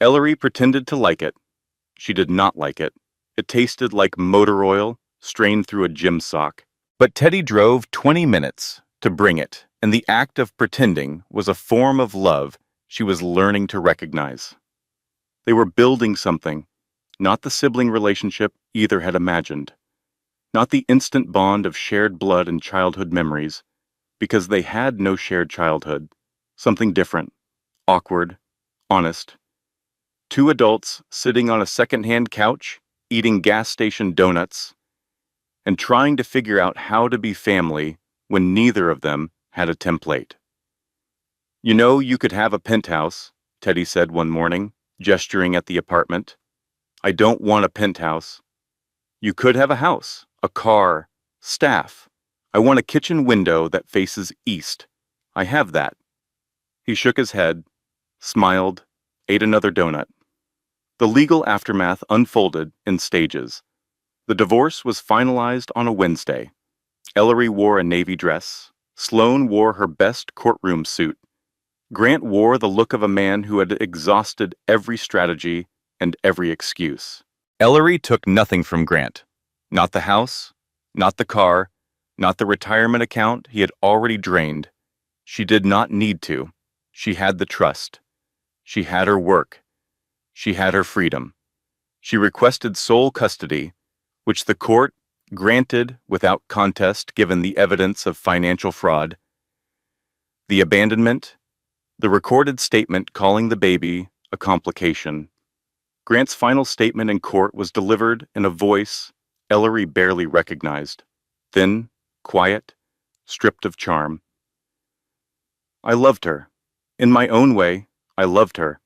Ellery pretended to like it. She did not like it. It tasted like motor oil strained through a gym sock. But Teddy drove 20 minutes to bring it and the act of pretending was a form of love she was learning to recognize. They were building something, not the sibling relationship either had imagined, not the instant bond of shared blood and childhood memories, because they had no shared childhood, something different, awkward, honest. Two adults sitting on a second-hand couch, eating gas station donuts, and trying to figure out how to be family when neither of them had a template. You know, you could have a penthouse, Teddy said one morning, gesturing at the apartment. I don't want a penthouse. You could have a house, a car, staff. I want a kitchen window that faces east. I have that. He shook his head, smiled, ate another donut. The legal aftermath unfolded in stages. The divorce was finalized on a Wednesday. Ellery wore a navy dress. Sloane wore her best courtroom suit. Grant wore the look of a man who had exhausted every strategy and every excuse. Ellery took nothing from Grant. Not the house, not the car, not the retirement account he had already drained. She did not need to. She had the trust. She had her work. She had her freedom. She requested sole custody, which the court granted without contest given the evidence of financial fraud. The abandonment, the recorded statement calling the baby a complication. Grant's final statement in court was delivered in a voice Ellery barely recognized, thin, quiet, stripped of charm. I loved her. In my own way, I loved her.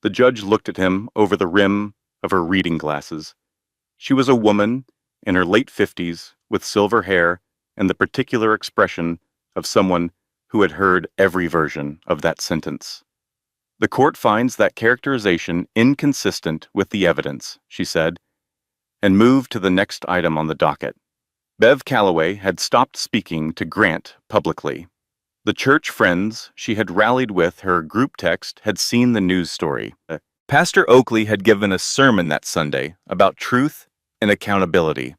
The judge looked at him over the rim of her reading glasses. She was a woman in her late 50s with silver hair and the particular expression of someone who had heard every version of that sentence. The court finds that characterization inconsistent with the evidence, she said, and moved to the next item on the docket. Bev Calloway had stopped speaking to Grant publicly. The church friends she had rallied with her group text had seen the news story. Pastor Oakley had given a sermon that Sunday about truth and accountability.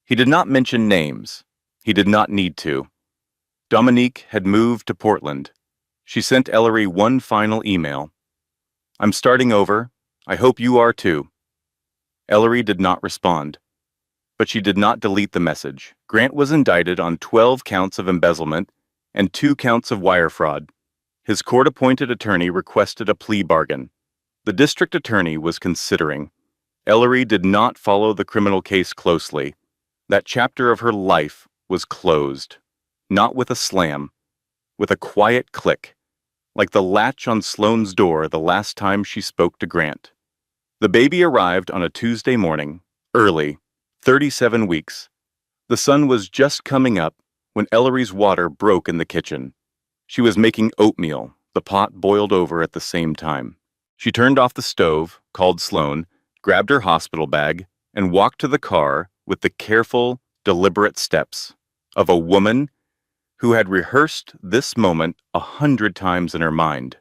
He did not mention names. He did not need to. Dominique had moved to Portland. She sent Ellery one final email. I'm starting over. I hope you are too. Ellery did not respond. But she did not delete the message. Grant was indicted on 12 counts of embezzlement and 2 counts of wire fraud. His court-appointed attorney requested a plea bargain. The district attorney was considering. Ellery did not follow the criminal case closely. That chapter of her life was closed. Not with a slam, with a quiet click, like the latch on Sloane's door the last time she spoke to Grant. The baby arrived on a Tuesday morning, early, 37 weeks. The sun was just coming up when Ellery's water broke in the kitchen. She was making oatmeal. The pot boiled over at the same time. She turned off the stove, called Sloane, grabbed her hospital bag, and walked to the car with the careful, deliberate steps of a woman who had rehearsed this moment 100 times in her mind.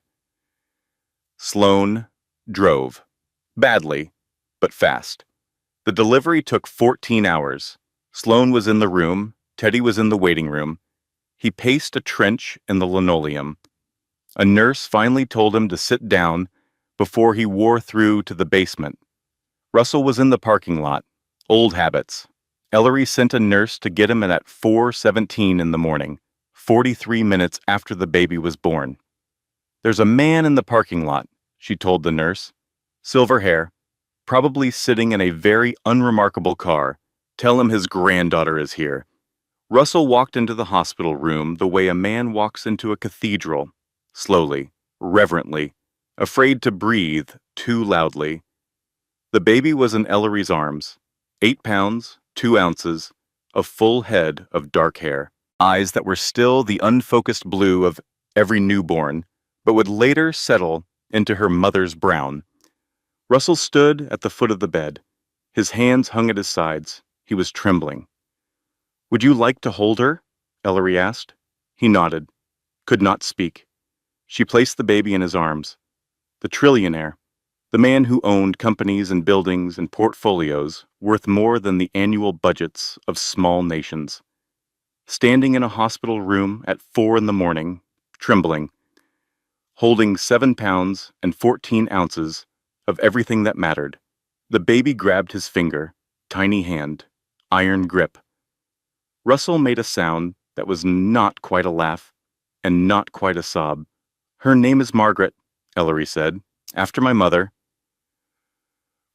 Sloane drove. Badly, but fast. The delivery took 14 hours. Sloane was in the room. Teddy was in the waiting room. He paced a trench in the linoleum. A nurse finally told him to sit down before he wore through to the basement. Russell was in the parking lot. Old habits. Ellery sent a nurse to get him at 4:17 in the morning, 43 minutes after the baby was born. There's a man in the parking lot, she told the nurse. Silver hair, probably sitting in a very unremarkable car. Tell him his granddaughter is here. Russell walked into the hospital room the way a man walks into a cathedral, slowly, reverently, afraid to breathe too loudly. The baby was in Ellery's arms, 8 pounds, 2 ounces, a full head of dark hair, eyes that were still the unfocused blue of every newborn, but would later settle into her mother's brown. Russell stood at the foot of the bed. His hands hung at his sides. He was trembling. Would you like to hold her? Ellery asked. He nodded, could not speak. She placed the baby in his arms. The trillionaire, the man who owned companies and buildings and portfolios worth more than the annual budgets of small nations. standing in a hospital room at 4 in the morning, trembling, holding 7 pounds and 14 ounces of everything that mattered. The baby grabbed his finger, tiny hand, iron grip. Russell made a sound that was not quite a laugh and not quite a sob. "Her name is Margaret," Ellery said, "after my mother."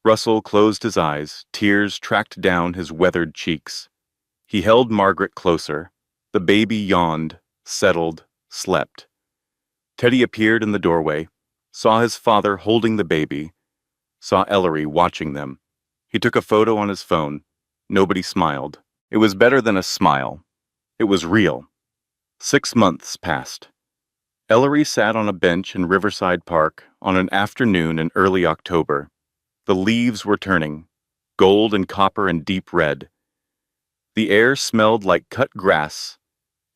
Russell closed his eyes, tears tracked down his weathered cheeks. He held Margaret closer. The baby yawned, settled, slept. Teddy appeared in the doorway, saw his father holding the baby, saw Ellery watching them. He took a photo on his phone. Nobody smiled. It was better than a smile. It was real. 6 months passed. Ellery sat on a bench in Riverside Park on an afternoon in early October. The leaves were turning, gold and copper and deep red. The air smelled like cut grass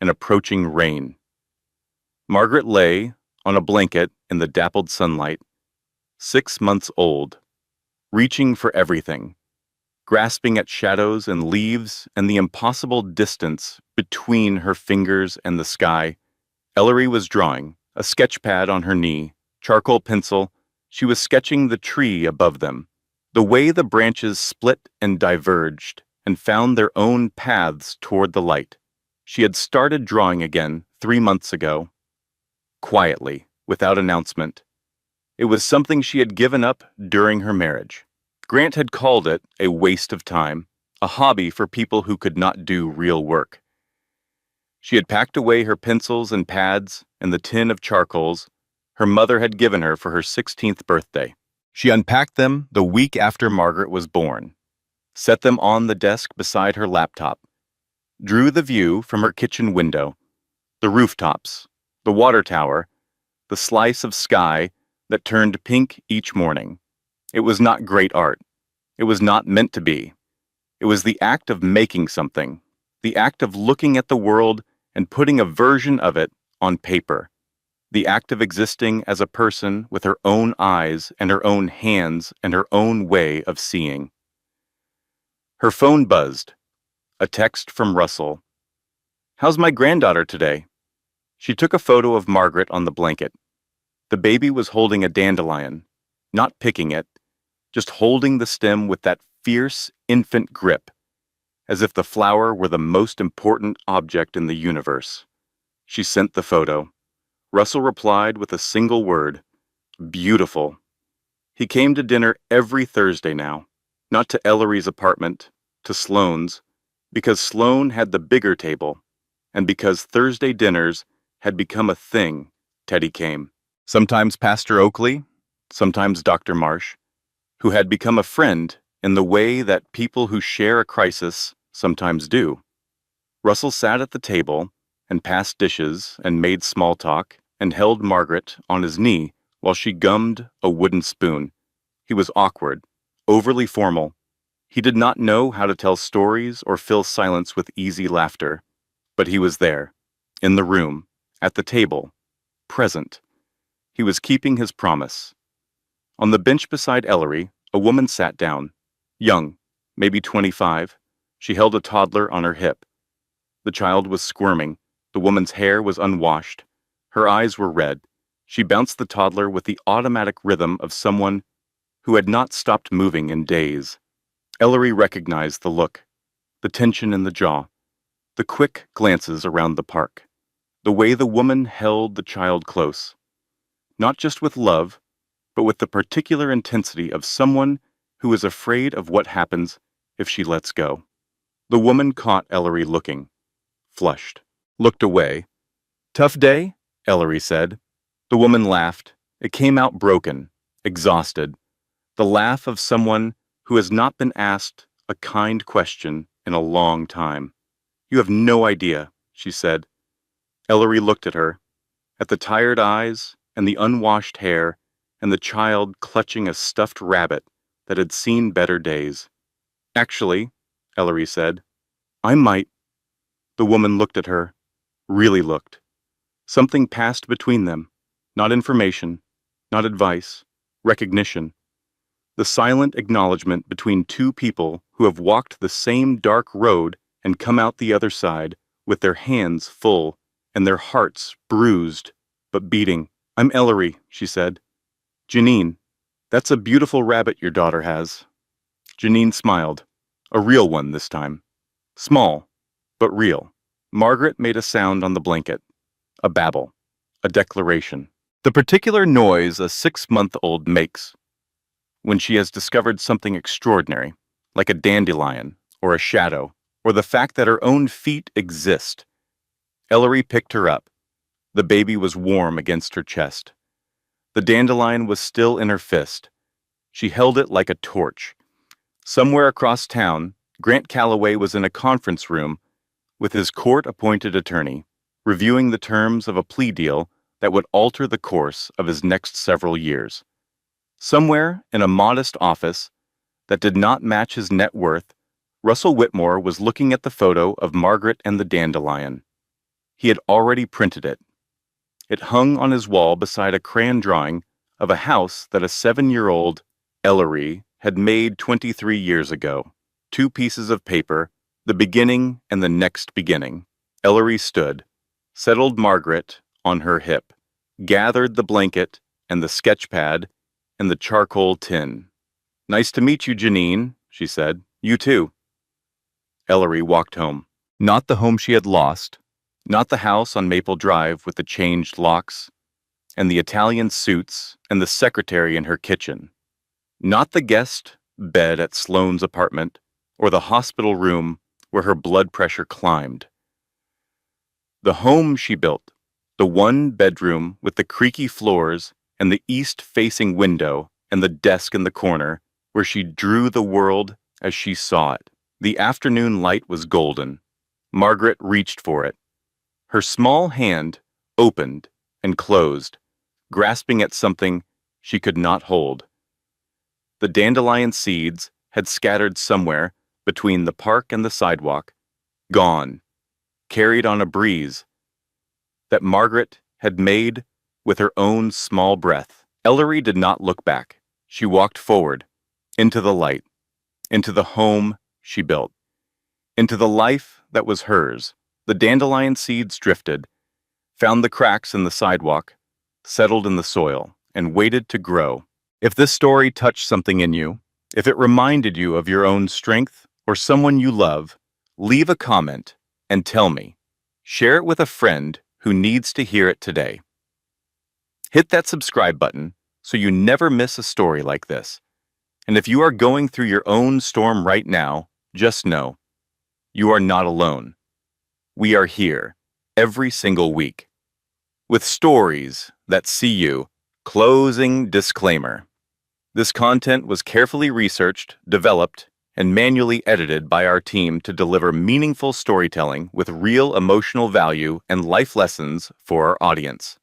and approaching rain. Margaret lay on a blanket in the dappled sunlight, 6 months old, reaching for everything, grasping at shadows and leaves and the impossible distance between her fingers and the sky. Ellery was drawing, a sketch pad on her knee, charcoal pencil. She was sketching the tree above them, the way the branches split and diverged and found their own paths toward the light. She had started drawing again 3 months ago, quietly, without announcement. It was something she had given up during her marriage. Grant had called it a waste of time, a hobby for people who could not do real work. She had packed away her pencils and pads and the tin of charcoals her mother had given her for her 16th birthday. She unpacked them the week after Margaret was born, set them on the desk beside her laptop, drew the view from her kitchen window, the rooftops, the water tower, the slice of sky that turned pink each morning. It was not great art. It was not meant to be. It was the act of making something, the act of looking at the world and putting a version of it on paper, the act of existing as a person with her own eyes and her own hands and her own way of seeing. Her phone buzzed. A text from Russell. "How's my granddaughter today?" She took a photo of Margaret on the blanket. The baby was holding a dandelion, not picking it, just holding the stem with that fierce infant grip, as if the flower were the most important object in the universe. She sent the photo. Russell replied with a single word, "Beautiful." He came to dinner every Thursday now, not to Ellery's apartment, to Sloane's, because Sloane had the bigger table, and because Thursday dinners had become a thing. Teddy came. Sometimes Pastor Oakley, sometimes Dr. Marsh, who had become a friend in the way that people who share a crisis sometimes do. Russell sat at the table and passed dishes and made small talk and held Margaret on his knee while she gummed a wooden spoon. He was awkward, overly formal. He did not know how to tell stories or fill silence with easy laughter, but he was there, in the room, at the table, present. He was keeping his promise. On the bench beside Ellery, a woman sat down, young, maybe 25. She held a toddler on her hip. The child was squirming. The woman's hair was unwashed. Her eyes were red. She bounced the toddler with the automatic rhythm of someone who had not stopped moving in days. Ellery recognized the look, the tension in the jaw, the quick glances around the park, the way the woman held the child close, not just with love, but with the particular intensity of someone who is afraid of what happens if she lets go. The woman caught Ellery looking, flushed, looked away. "Tough day?" Ellery said. The woman laughed. It came out broken, exhausted, the laugh of someone who has not been asked a kind question in a long time. "You have no idea," she said. Ellery looked at her, at the tired eyes and the unwashed hair and the child clutching a stuffed rabbit that had seen better days. "Actually," Ellery said, "I might." The woman looked at her, really looked. Something passed between them, not information, not advice, recognition. The silent acknowledgement between two people who have walked the same dark road and come out the other side with their hands full and their hearts bruised but beating. "I'm Ellery," she said. "Janine, that's a beautiful rabbit your daughter has." Janine smiled. A real one this time. Small, but real. Margaret made a sound on the blanket. A babble. A declaration. The particular noise a 6-month-old makes when she has discovered something extraordinary, like a dandelion, or a shadow, or the fact that her own feet exist. Ellery picked her up. The baby was warm against her chest. The dandelion was still in her fist. She held it like a torch. Somewhere across town, Grant Calloway was in a conference room with his court-appointed attorney, reviewing the terms of a plea deal that would alter the course of his next several years. Somewhere in a modest office that did not match his net worth, Russell Whitmore was looking at the photo of Margaret and the dandelion. He had already printed it. It hung on his wall beside a crayon drawing of a house that a 7-year-old Ellery had made 23 years ago. 2 pieces of paper, the beginning and the next beginning. Ellery stood, settled Margaret on her hip, gathered the blanket and the sketch pad and the charcoal tin. "Nice to meet you, Janine," she said. "You too." Ellery walked home. Not the home she had lost, not the house on Maple Drive with the changed locks, and the Italian suits and the secretary in her kitchen. Not the guest bed at Sloane's apartment, or the hospital room where her blood pressure climbed. The home she built, the 1 bedroom with the creaky floors and the east-facing window and the desk in the corner, where she drew the world as she saw it. The afternoon light was golden. Margaret reached for it. Her small hand opened and closed, grasping at something she could not hold. The dandelion seeds had scattered somewhere between the park and the sidewalk, gone, carried on a breeze that Margaret had made with her own small breath. Ellery did not look back. She walked forward, into the light, into the home she built, into the life that was hers. The dandelion seeds drifted, found the cracks in the sidewalk, settled in the soil, and waited to grow. If this story touched something in you, if it reminded you of your own strength or someone you love, leave a comment and tell me. Share it with a friend who needs to hear it today. Hit that subscribe button so you never miss a story like this. And if you are going through your own storm right now, just know you are not alone. We are here every single week with stories that see you. Closing disclaimer. This content was carefully researched, developed, and manually edited by our team to deliver meaningful storytelling with real emotional value and life lessons for our audience.